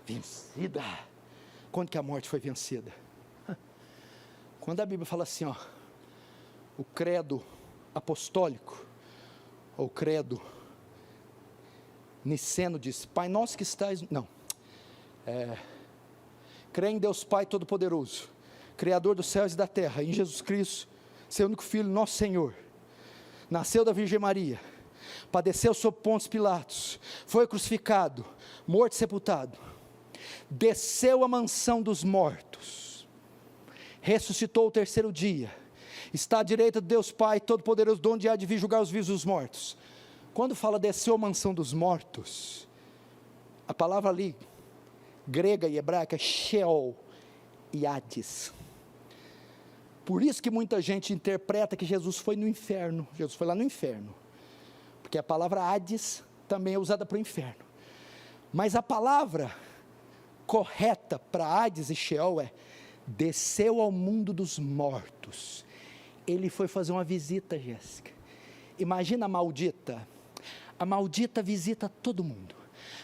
vencida. Quando que a morte foi vencida? Quando a Bíblia fala assim, ó, o credo apostólico, ou credo niceno diz: Pai nosso que estás, crê em Deus Pai Todo-Poderoso, Criador dos céus e da terra, em Jesus Cristo, seu único Filho, nosso Senhor, nasceu da Virgem Maria, padeceu sob Pôncio Pilatos, foi crucificado, morto e sepultado, desceu à mansão dos mortos, ressuscitou o terceiro dia, está à direita de Deus Pai Todo-Poderoso, de onde há de vir julgar os vivos e os mortos. Quando fala desceu à mansão dos mortos, a palavra ali, grega e hebraica, Sheol e Hades. Por isso que muita gente interpreta que Jesus foi no inferno. Jesus foi lá no inferno, porque a palavra Hades também é usada para o inferno, mas a palavra correta para Hades e Sheol é: desceu ao mundo dos mortos. Ele foi fazer uma visita, Jéssica. Imagina a maldita visita todo mundo.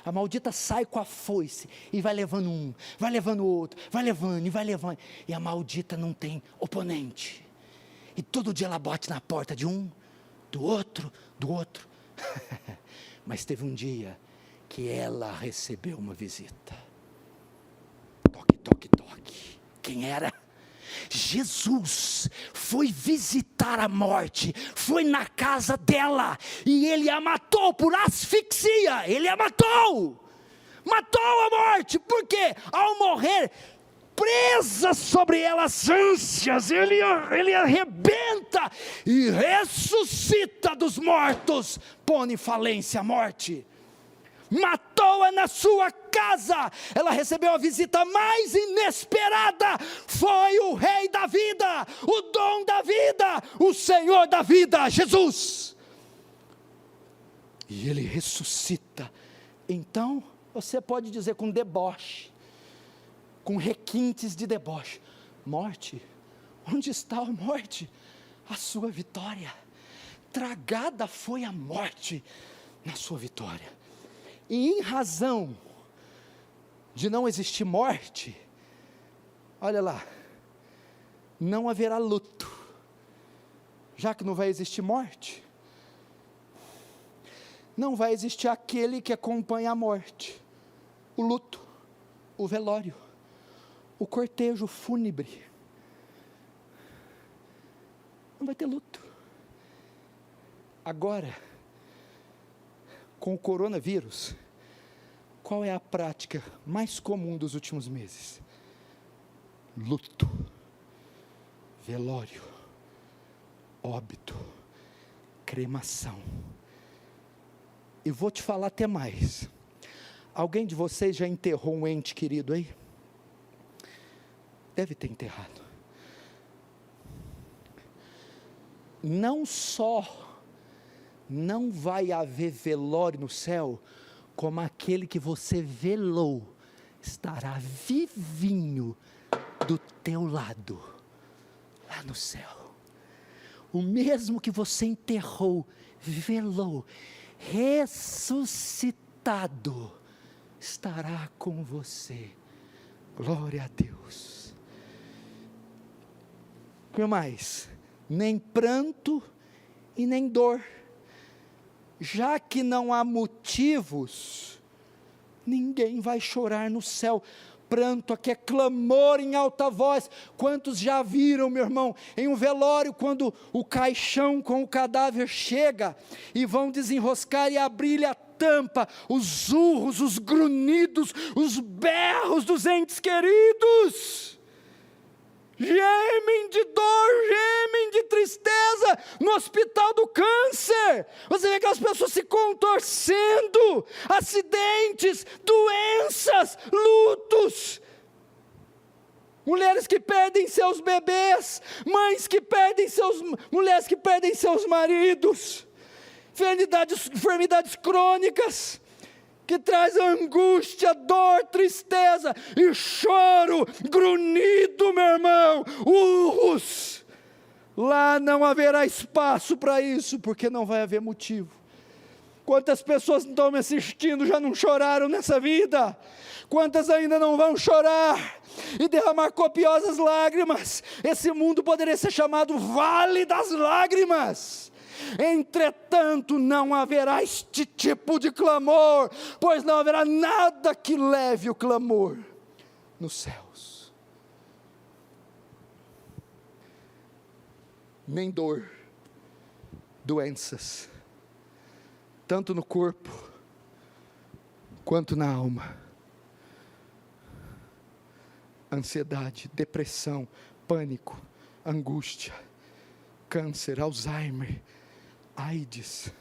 A maldita sai com a foice e vai levando um, vai levando outro, vai levando e vai levando, e a maldita não tem oponente, e todo dia ela bate na porta de um, do outro, mas teve um dia que ela recebeu uma visita, toque, toque, toque. Quem era? Jesus foi visitar a morte, foi na casa dela, e ele a matou por asfixia, ele a matou a morte, porque ao morrer, presa sobre ela as ânsias, ele arrebenta e ressuscita dos mortos, pondo em falência a morte. Matou-a na sua casa. Ela recebeu a visita mais inesperada. Foi o Rei da vida, o dom da vida, o Senhor da vida, Jesus. E ele ressuscita. Então, você pode dizer com deboche, com requintes de deboche: morte, onde está a morte? A sua vitória. Tragada foi a morte na sua vitória. E em razão de não existir morte, olha lá, não haverá luto, já que não vai existir morte, não vai existir aquele que acompanha a morte, o luto, o velório, o cortejo fúnebre, não vai ter luto. Agora, com o coronavírus, qual é a prática mais comum dos últimos meses? Luto, velório, óbito, cremação. E vou te falar até mais. Alguém de vocês já enterrou um ente querido aí? Deve ter enterrado. Não só não vai haver velório no céu, como aquele que você velou estará vivinho do teu lado, lá no céu. O mesmo que você enterrou, velou, ressuscitado, estará com você. Glória a Deus. O que mais? Nem pranto e nem dor. Já que não há motivos, ninguém vai chorar no céu. Pranto aqui é clamor em alta voz. Quantos já viram, meu irmão, em um velório, quando o caixão com o cadáver chega, e vão desenroscar e abrir a tampa, os urros, os grunhidos, os berros dos entes queridos, gemem de dor, gemem de tristeza, no hospital do câncer, você vê aquelas pessoas se contorcendo, acidentes, doenças, lutos, mulheres que perdem seus bebês, mães que perdem mulheres que perdem seus maridos, enfermidades crônicas, que traz angústia, dor, tristeza e choro, grunhido, meu irmão, urros. Lá não haverá espaço para isso, porque não vai haver motivo. Quantas pessoas que estão me assistindo já não choraram nessa vida? Quantas ainda não vão chorar e derramar copiosas lágrimas? Esse mundo poderia ser chamado Vale das Lágrimas. Entretanto, não haverá este tipo de clamor, pois não haverá nada que leve o clamor nos céus. Nem dor, doenças, tanto no corpo, quanto na alma. Ansiedade, depressão, pânico, angústia, câncer, Alzheimer, AIDS,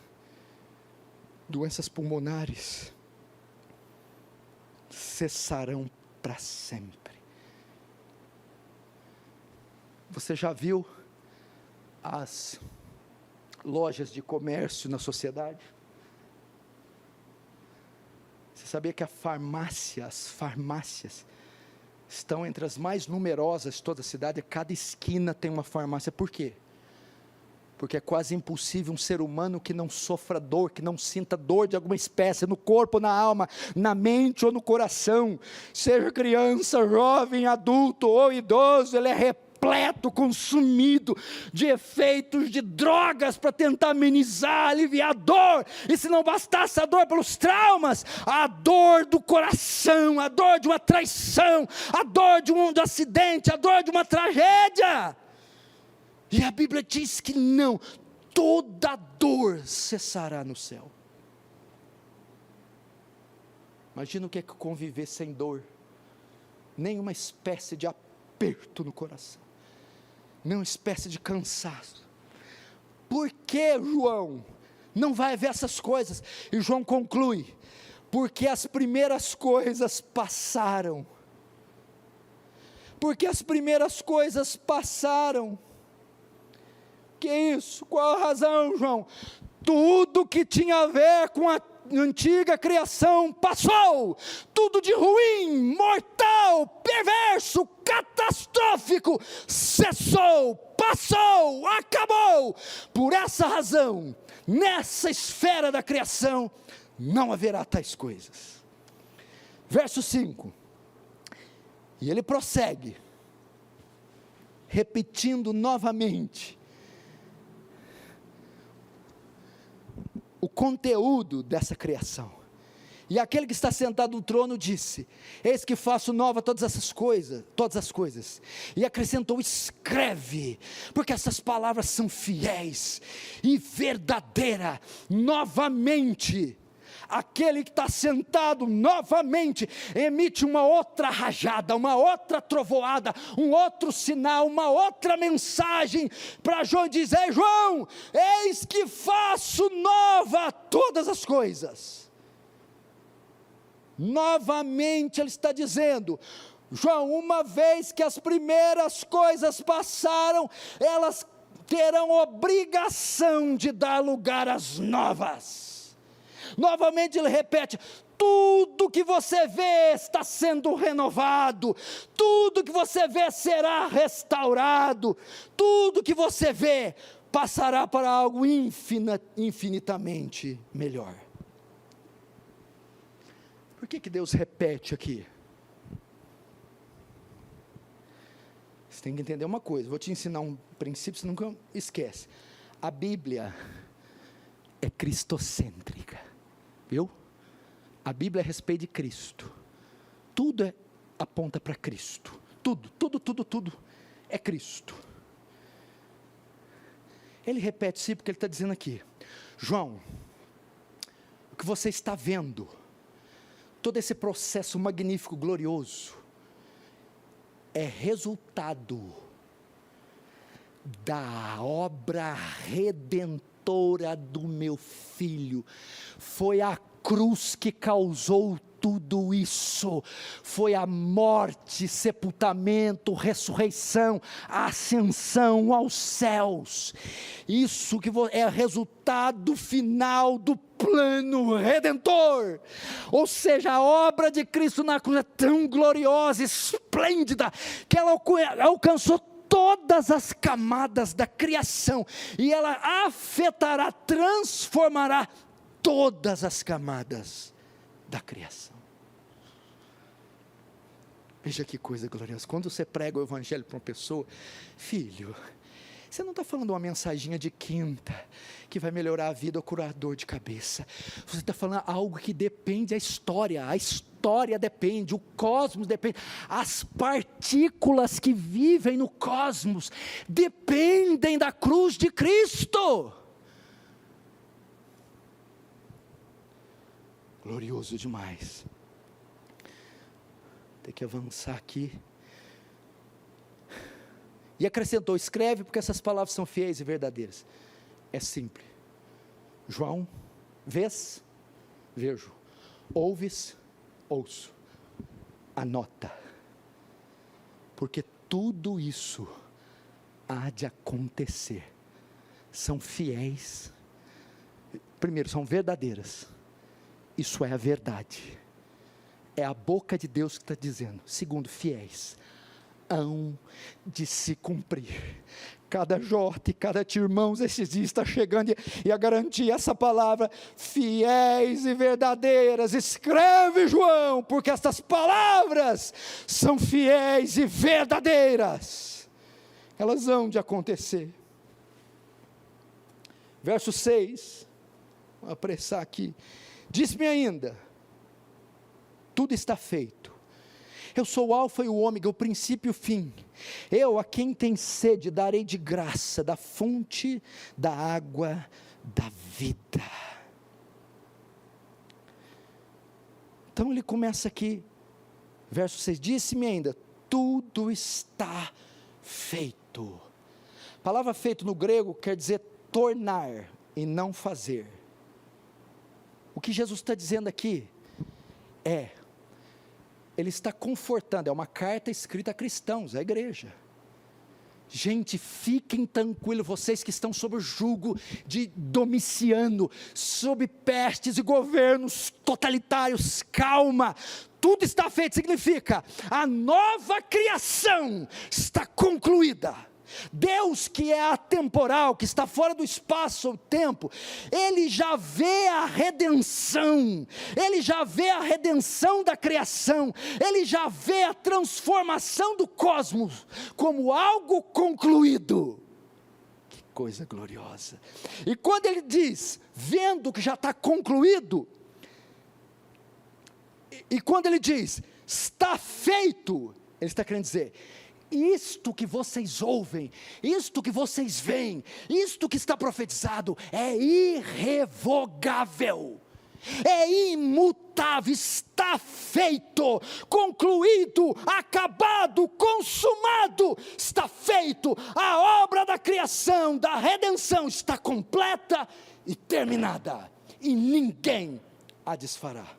doenças pulmonares, cessarão para sempre. Você já viu as lojas de comércio na sociedade? Você sabia que as farmácias estão entre as mais numerosas de toda a cidade? Cada esquina tem uma farmácia. Por quê? Porque é quase impossível um ser humano que não sofra dor, que não sinta dor de alguma espécie, no corpo, na alma, na mente ou no coração, seja criança, jovem, adulto ou idoso, ele é repleto, consumido de efeitos de drogas para tentar amenizar, aliviar a dor. E se não bastasse a dor pelos traumas, a dor do coração, a dor de uma traição, a dor de um acidente, a dor de uma tragédia. E a Bíblia diz que não, toda dor cessará no céu. Imagina o que é conviver sem dor, nenhuma espécie de aperto no coração, nenhuma espécie de cansaço. Por que, João, não vai haver essas coisas? E João conclui: porque as primeiras coisas passaram. Porque as primeiras coisas passaram. Que isso? Qual a razão, João? Tudo que tinha a ver com a antiga criação passou, tudo de ruim, mortal, perverso, catastrófico, cessou, passou, acabou. Por essa razão, nessa esfera da criação, não haverá tais coisas. Verso 5, e ele prossegue, repetindo novamente o conteúdo dessa criação. E aquele que está sentado no trono disse: eis que faço nova todas as coisas. E acrescentou: escreve, porque essas palavras são fiéis e verdadeiras. Novamente, aquele que está sentado novamente emite uma outra rajada, uma outra trovoada, um outro sinal, uma outra mensagem para João. Diz: ei João, eis que faço nova todas as coisas. Novamente ele está dizendo: João, uma vez que as primeiras coisas passaram, elas terão obrigação de dar lugar às novas. Novamente ele repete: tudo que você vê está sendo renovado, tudo que você vê será restaurado, tudo que você vê passará para algo infinitamente melhor. Por que Deus repete aqui? Você tem que entender uma coisa, vou te ensinar um princípio, você nunca esquece. A Bíblia é cristocêntrica, viu? A Bíblia é a respeito de Cristo, tudo aponta para Cristo, tudo é Cristo. Ele repete sim, porque ele está dizendo aqui: João, o que você está vendo, todo esse processo magnífico, glorioso, é resultado da obra redentora do meu Filho. Foi a cruz que causou tudo isso, foi a morte, sepultamento, ressurreição, a ascensão aos céus. Isso que é resultado final do plano redentor. Ou seja, a obra de Cristo na cruz é tão gloriosa, esplêndida, que ela alcançou todas as camadas da criação, e ela afetará, transformará todas as camadas da criação. Veja que coisa gloriosa. Quando você prega o evangelho para uma pessoa: filho, você não está falando uma mensaginha de quinta, que vai melhorar a vida ou curar dor de cabeça. Você está falando algo que depende da história. A história depende, o cosmos depende, as partículas que vivem no cosmos dependem da cruz de Cristo. Glorioso demais. Tem que avançar aqui. E acrescentou: escreve, porque essas palavras são fiéis e verdadeiras. É simples. João, vês? Vejo. Ouves? Ouço. Anota. Porque tudo isso há de acontecer. São fiéis. Primeiro, são verdadeiras. Isso é a verdade. É a boca de Deus que está dizendo. Segundo, fiéis. Hão de se cumprir. Cada Jorge, cada tio, irmãos, esses dias está chegando e a garantir essa palavra, fiéis e verdadeiras. Escreve, João, porque estas palavras são fiéis e verdadeiras. elas hão de acontecer. Verso 6, vou apressar aqui, disse-me ainda, tudo está feito, eu sou o alfa e o ômega, o princípio e o fim, eu a quem tem sede darei de graça, da fonte da água da vida. Então ele começa aqui, verso 6, disse-me ainda, tudo está feito. A palavra feito no grego quer dizer tornar e não fazer. O que Jesus está dizendo aqui ele está confortando, é uma carta escrita a cristãos, à igreja. Gente, fiquem tranquilos, vocês que estão sob o jugo de Domiciano, sob pestes e governos totalitários, calma, tudo está feito, significa, a nova criação está concluída. Deus, que é atemporal, que está fora do espaço ou tempo, Ele já vê a redenção, Ele já vê a redenção da criação, Ele já vê a transformação do cosmos, como algo concluído. Que coisa gloriosa! E quando Ele diz, vendo que já está concluído, e quando Ele diz, está feito, Ele está querendo dizer, isto que vocês ouvem, isto que vocês veem, isto que está profetizado, é irrevogável, é imutável, está feito, concluído, acabado, consumado, está feito, a obra da criação, da redenção está completa e terminada, e ninguém a desfará.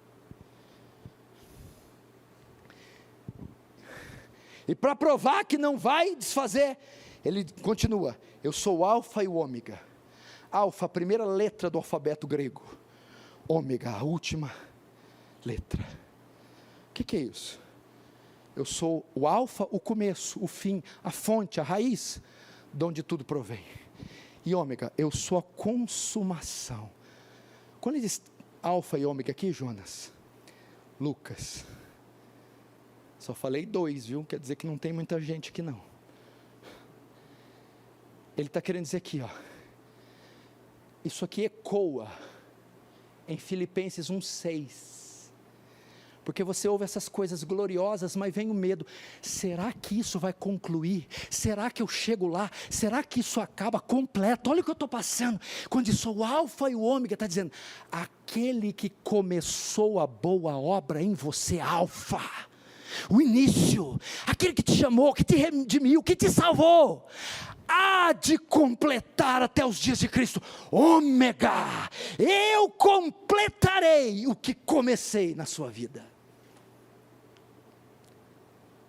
E para provar que não vai desfazer, ele continua, eu sou o alfa e o ômega. Alfa, a primeira letra do alfabeto grego, ômega, a última letra. O que é isso? Eu sou o alfa, o começo, o fim, a fonte, a raiz, de onde tudo provém. E ômega, eu sou a consumação. Quando ele diz alfa e ômega aqui, Jonas, Lucas, só falei 2, viu? Quer dizer que não tem muita gente aqui não. Ele está querendo dizer aqui, isso aqui ecoa em Filipenses 1,6. Porque você ouve essas coisas gloriosas, mas vem o medo. Será que isso vai concluir? Será que eu chego lá? Será que isso acaba completo? Olha o que eu estou passando. Quando diz sou o alfa e o ômega, está dizendo, aquele que começou a boa obra em você, alfa. O início, aquele que te chamou, que te redimiu, que te salvou, há de completar até os dias de Cristo, ômega, eu completarei o que comecei na sua vida.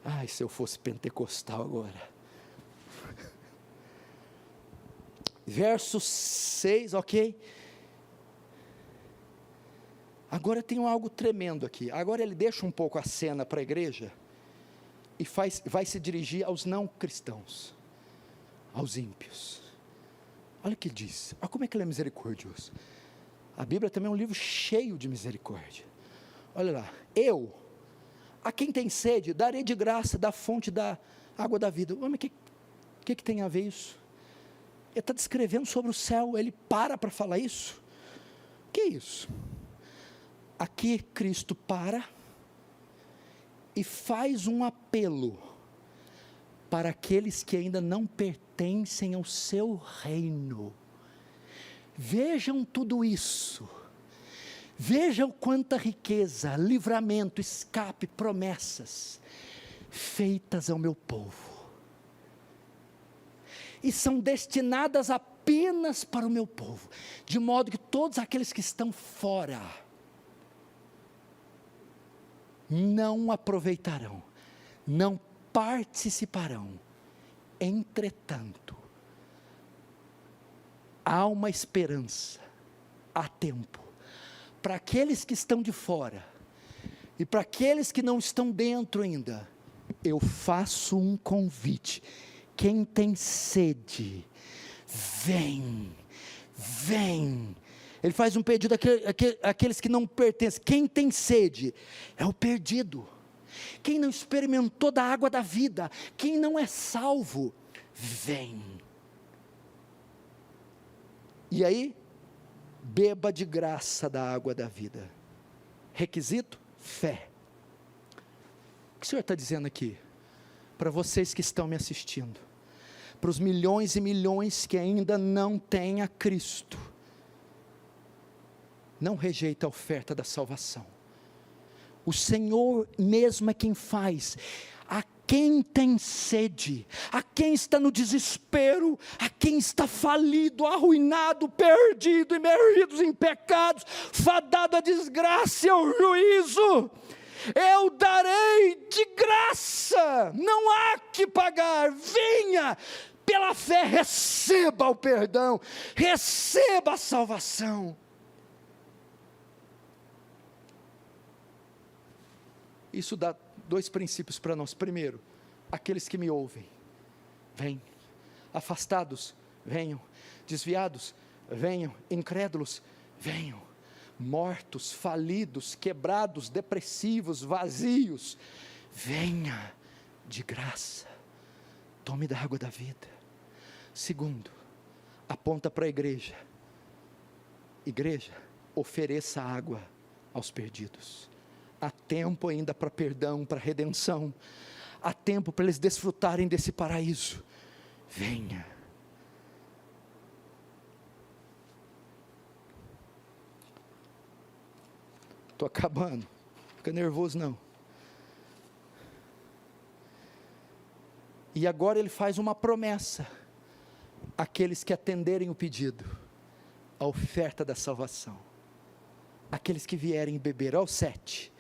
Ai, se eu fosse pentecostal agora. Verso 6, ok? Agora tem algo tremendo aqui, agora ele deixa um pouco a cena para a igreja, e vai se dirigir aos não cristãos, aos ímpios. Olha o que ele diz, olha como é que ele é misericordioso. A Bíblia também é um livro cheio de misericórdia. Olha lá, eu, a quem tem sede, darei de graça da fonte da água da vida. Mas o que tem a ver isso? Ele está descrevendo sobre o céu, ele para falar isso? O que é isso? Aqui Cristo para e faz um apelo para aqueles que ainda não pertencem ao seu reino. Vejam tudo isso, vejam quanta riqueza, livramento, escape, promessas, feitas ao meu povo, e são destinadas apenas para o meu povo, de modo que todos aqueles que estão fora, não aproveitarão, não participarão. Entretanto, há uma esperança, há tempo, para aqueles que estão de fora, e para aqueles que não estão dentro ainda, eu faço um convite, quem tem sede, vem, ele faz um pedido àqueles que não pertencem. Quem tem sede é o perdido, quem não experimentou da água da vida, quem não é salvo, vem. E aí, beba de graça da água da vida. Requisito? Fé. O que o Senhor está dizendo aqui? Para vocês que estão me assistindo, para os milhões e milhões que ainda não têm a Cristo, não rejeita a oferta da salvação. O Senhor mesmo é quem faz. A quem tem sede, a quem está no desespero, a quem está falido, arruinado, perdido, imergidos em pecados, fadado à desgraça e ao juízo, eu darei de graça, não há que pagar, venha, pela fé receba o perdão, receba a salvação. Isso dá 2 princípios para nós. Primeiro, aqueles que me ouvem, venham. Afastados, venham. Desviados, venham. Incrédulos, venham. Mortos, falidos, quebrados, depressivos, vazios, venha de graça. Tome da água da vida. Segundo, aponta para a igreja. Igreja, ofereça água aos perdidos. Há tempo ainda para perdão, para redenção. Há tempo para eles desfrutarem desse paraíso. Venha. Estou acabando. Fica nervoso não. E agora ele faz uma promessa. Àqueles que atenderem o pedido. A oferta da salvação. Aqueles que vierem beber. Ao 7.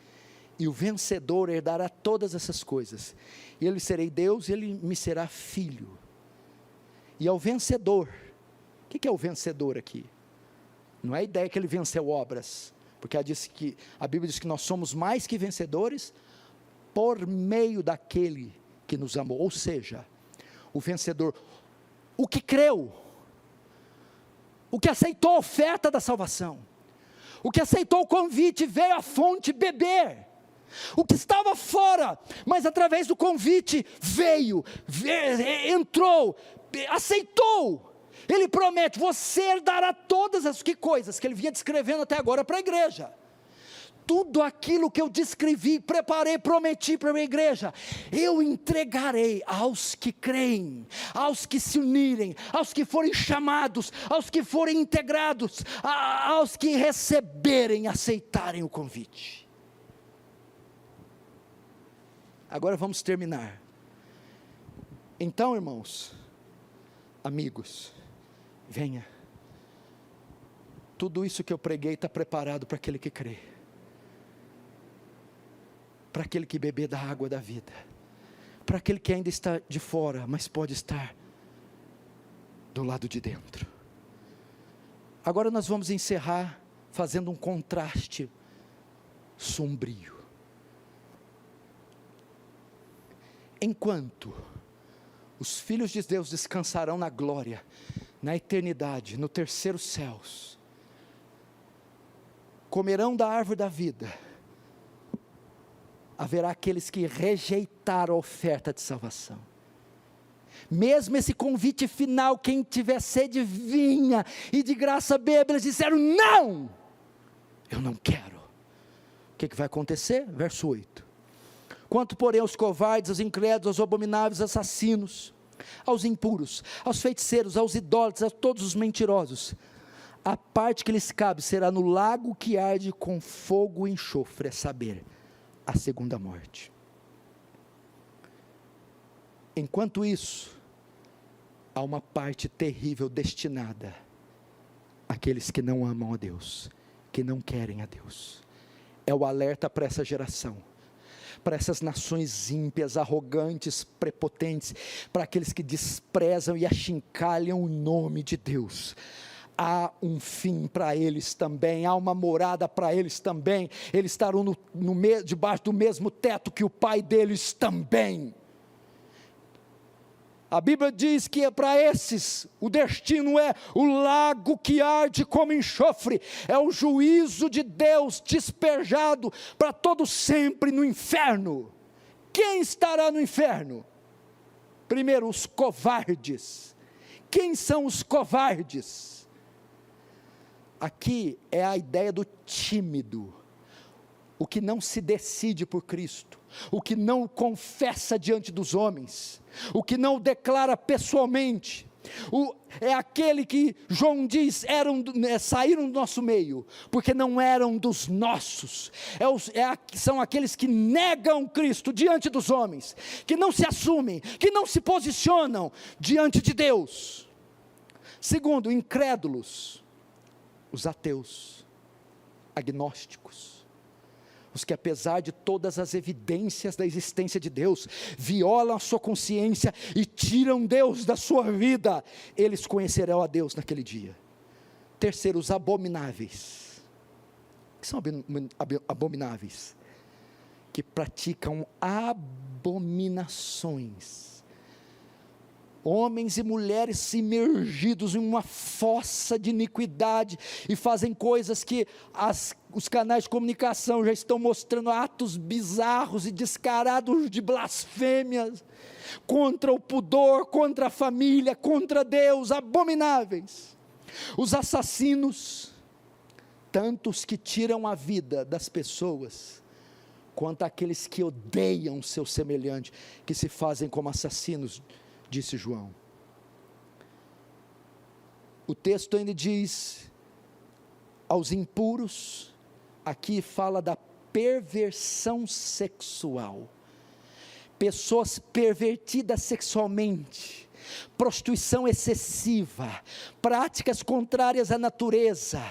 E o vencedor herdará todas essas coisas. E eu lhe serei Deus e ele me será filho. E ao vencedor. O que é o vencedor aqui? Não é a ideia que ele venceu obras. Porque a Bíblia diz que nós somos mais que vencedores por meio daquele que nos amou. Ou seja, o vencedor, o que creu, o que aceitou a oferta da salvação, o que aceitou o convite, veio à fonte beber. O que estava fora, mas através do convite veio, entrou, aceitou. Ele promete, você herdará todas as coisas que ele vinha descrevendo até agora para a igreja. Tudo aquilo que eu descrevi, preparei, prometi para a igreja, eu entregarei aos que creem, aos que se unirem, aos que forem chamados, aos que forem integrados, aos que receberem, aceitarem o convite. Agora vamos terminar. Então, irmãos, amigos, venha. Tudo isso que eu preguei está preparado para aquele que crê. Para aquele que beber da água da vida. Para aquele que ainda está de fora, mas pode estar do lado de dentro. Agora nós vamos encerrar fazendo um contraste sombrio. Enquanto os filhos de Deus descansarão na glória, na eternidade, no terceiro céus, comerão da árvore da vida, haverá aqueles que rejeitaram a oferta de salvação. Mesmo esse convite final, quem tiver sede vinha, e de graça beba, eles disseram não, eu não quero. O que vai acontecer? Verso 8. Quanto porém aos covardes, aos incrédulos, aos abomináveis, assassinos, aos impuros, aos feiticeiros, aos idólatras, a todos os mentirosos, a parte que lhes cabe será no lago que arde com fogo e enxofre, a saber, a segunda morte. Enquanto isso, há uma parte terrível destinada àqueles que não amam a Deus, que não querem a Deus. É o alerta para essa geração, para essas nações ímpias, arrogantes, prepotentes, para aqueles que desprezam e achincalham o nome de Deus. Há um fim para eles também, há uma morada para eles também. Eles estarão debaixo do mesmo teto que o Pai deles também. A Bíblia diz que para esses, o destino é o lago que arde como enxofre, é o juízo de Deus despejado para todo sempre no inferno. Quem estará no inferno? Primeiro, os covardes. Quem são os covardes? Aqui é a ideia do tímido, o que não se decide por Cristo, o que não confessa diante dos homens, o que não declara pessoalmente. É aquele que João diz, saíram do nosso meio, porque não eram dos nossos. São aqueles que negam Cristo diante dos homens, que não se assumem, que não se posicionam diante de Deus. Segundo, incrédulos, os ateus, agnósticos, os que apesar de todas as evidências da existência de Deus, violam a sua consciência e tiram Deus da sua vida, eles conhecerão a Deus naquele dia. Terceiro, os abomináveis. O que são abomináveis? Que praticam abominações. Homens e mulheres imergidos em uma fossa de iniquidade, e fazem coisas que os canais de comunicação já estão mostrando, atos bizarros e descarados de blasfêmias, contra o pudor, contra a família, contra Deus, abomináveis. Os assassinos, tanto os que tiram a vida das pessoas, quanto aqueles que odeiam seu semelhante, que se fazem como assassinos, disse João. O texto ainda diz, aos impuros, aqui fala da perversão sexual, pessoas pervertidas sexualmente, prostituição excessiva, práticas contrárias à natureza.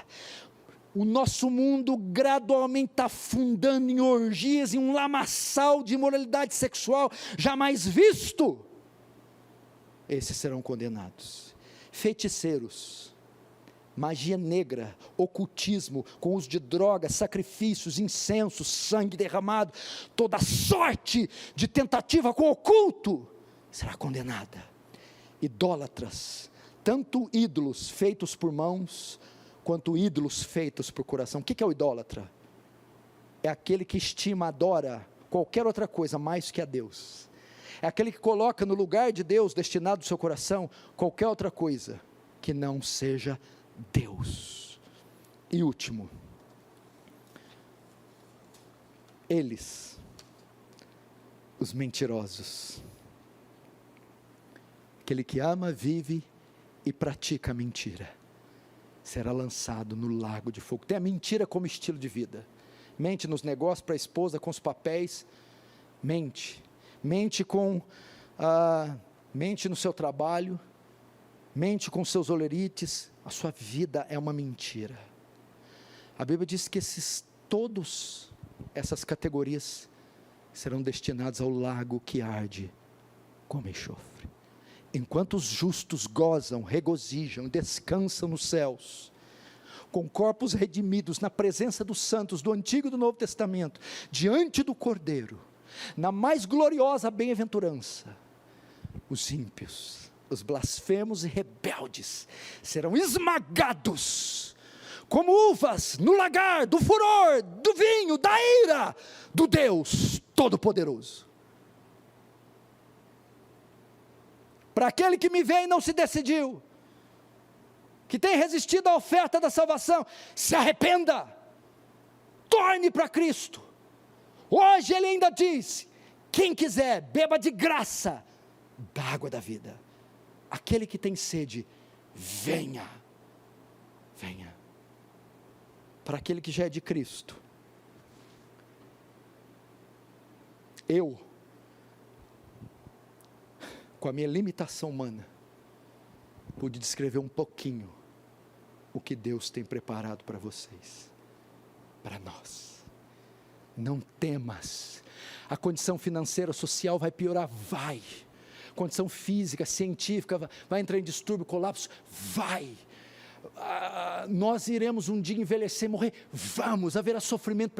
O nosso mundo gradualmente está afundando em orgias, em um lamaçal de imoralidade sexual jamais visto. Esses serão condenados. Feiticeiros, magia negra, ocultismo, com uso de drogas, sacrifícios, incensos, sangue derramado, toda sorte de tentativa com o oculto, será condenada. Idólatras, tanto ídolos feitos por mãos, quanto ídolos feitos por coração. O que é o idólatra? É aquele que estima, adora qualquer outra coisa mais que a Deus. É aquele que coloca no lugar de Deus, destinado ao seu coração, qualquer outra coisa que não seja Deus. E último, eles, os mentirosos, aquele que ama, vive e pratica a mentira, será lançado no lago de fogo. Tem a mentira como estilo de vida, mente nos negócios para a esposa, com os papéis, mente no seu trabalho, mente com seus olerites, a sua vida é uma mentira. A Bíblia diz que todas essas categorias serão destinados ao lago que arde como enxofre. Enquanto os justos gozam, regozijam, descansam nos céus, com corpos redimidos na presença dos santos do Antigo e do Novo Testamento, diante do Cordeiro, na mais gloriosa bem-aventurança, os ímpios, os blasfemos e rebeldes, serão esmagados, como uvas no lagar do furor, do vinho, da ira, do Deus Todo-Poderoso. Para aquele que me vê e não se decidiu, que tem resistido à oferta da salvação, se arrependa, torne para Cristo. Hoje ele ainda diz, quem quiser, beba de graça da água da vida. Aquele que tem sede, venha, venha. Para aquele que já é de Cristo, eu, com a minha limitação humana, pude descrever um pouquinho o que Deus tem preparado para vocês, para nós. Não temas, a condição financeira, social vai piorar, vai, condição física, científica, vai entrar em distúrbio, colapso, vai, nós iremos um dia envelhecer, morrer, vamos, haverá sofrimento,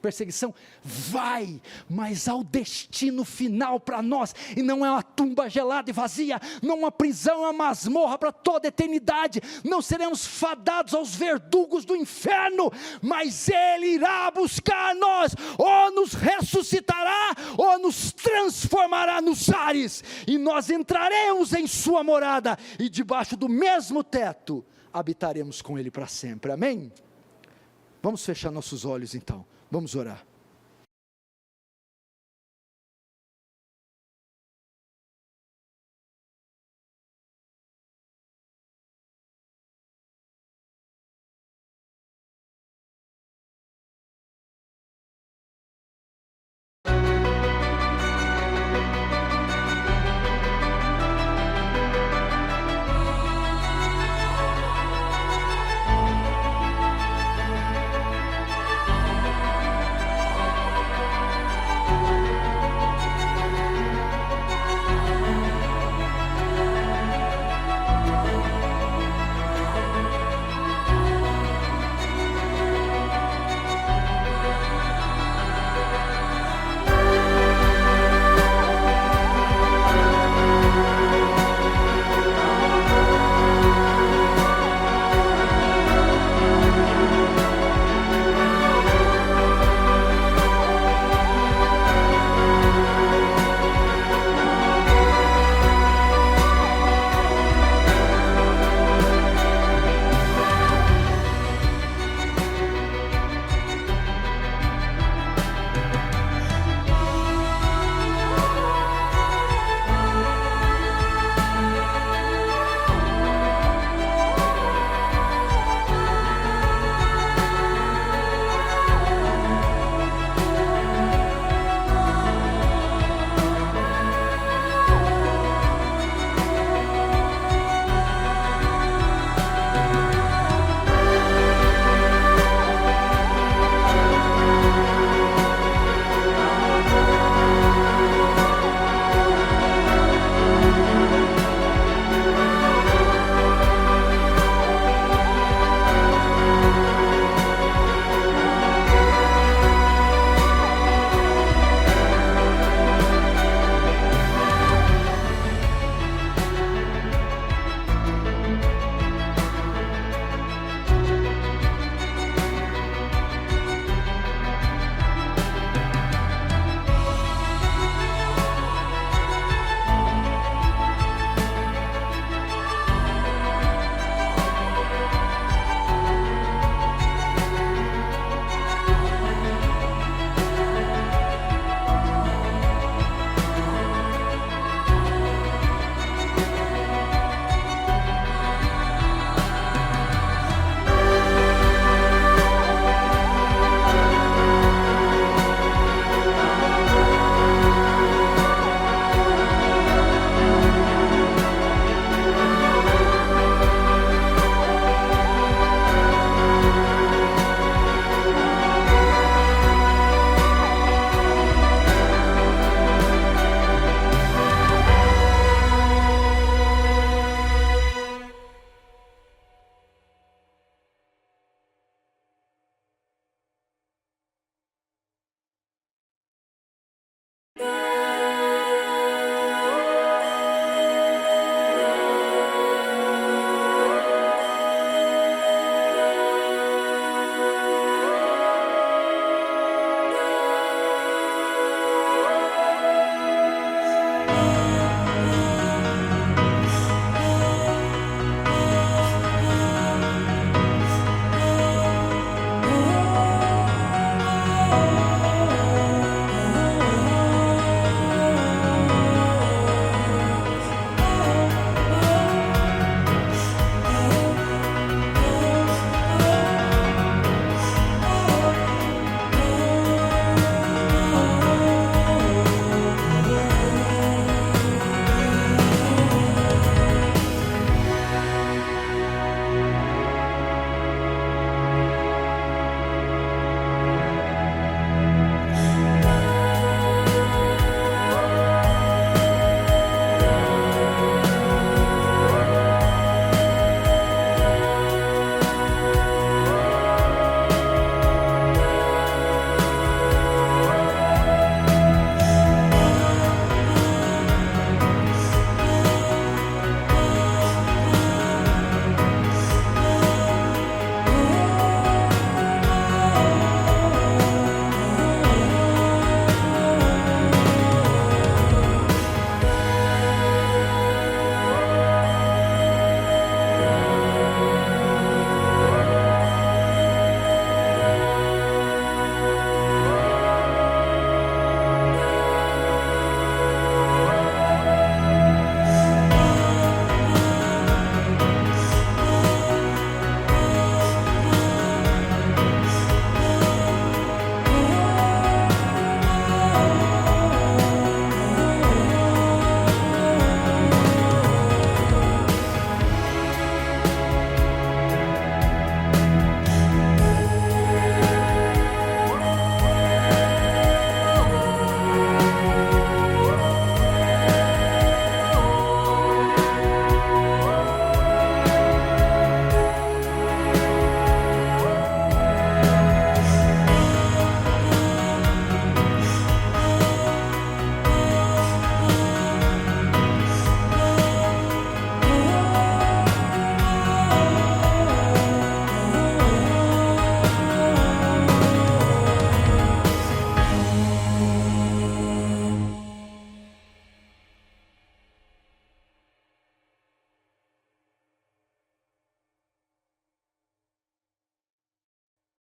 perseguição, vai, mas há o destino final para nós, e não é uma tumba gelada e vazia, não uma prisão, é uma masmorra para toda a eternidade, não seremos fadados aos verdugos do inferno, mas Ele irá buscar nós, ou nos ressuscitará, ou nos nos transformará nos ares, e nós entraremos em sua morada, e debaixo do mesmo teto, habitaremos com Ele para sempre, amém? Vamos fechar nossos olhos então, vamos orar.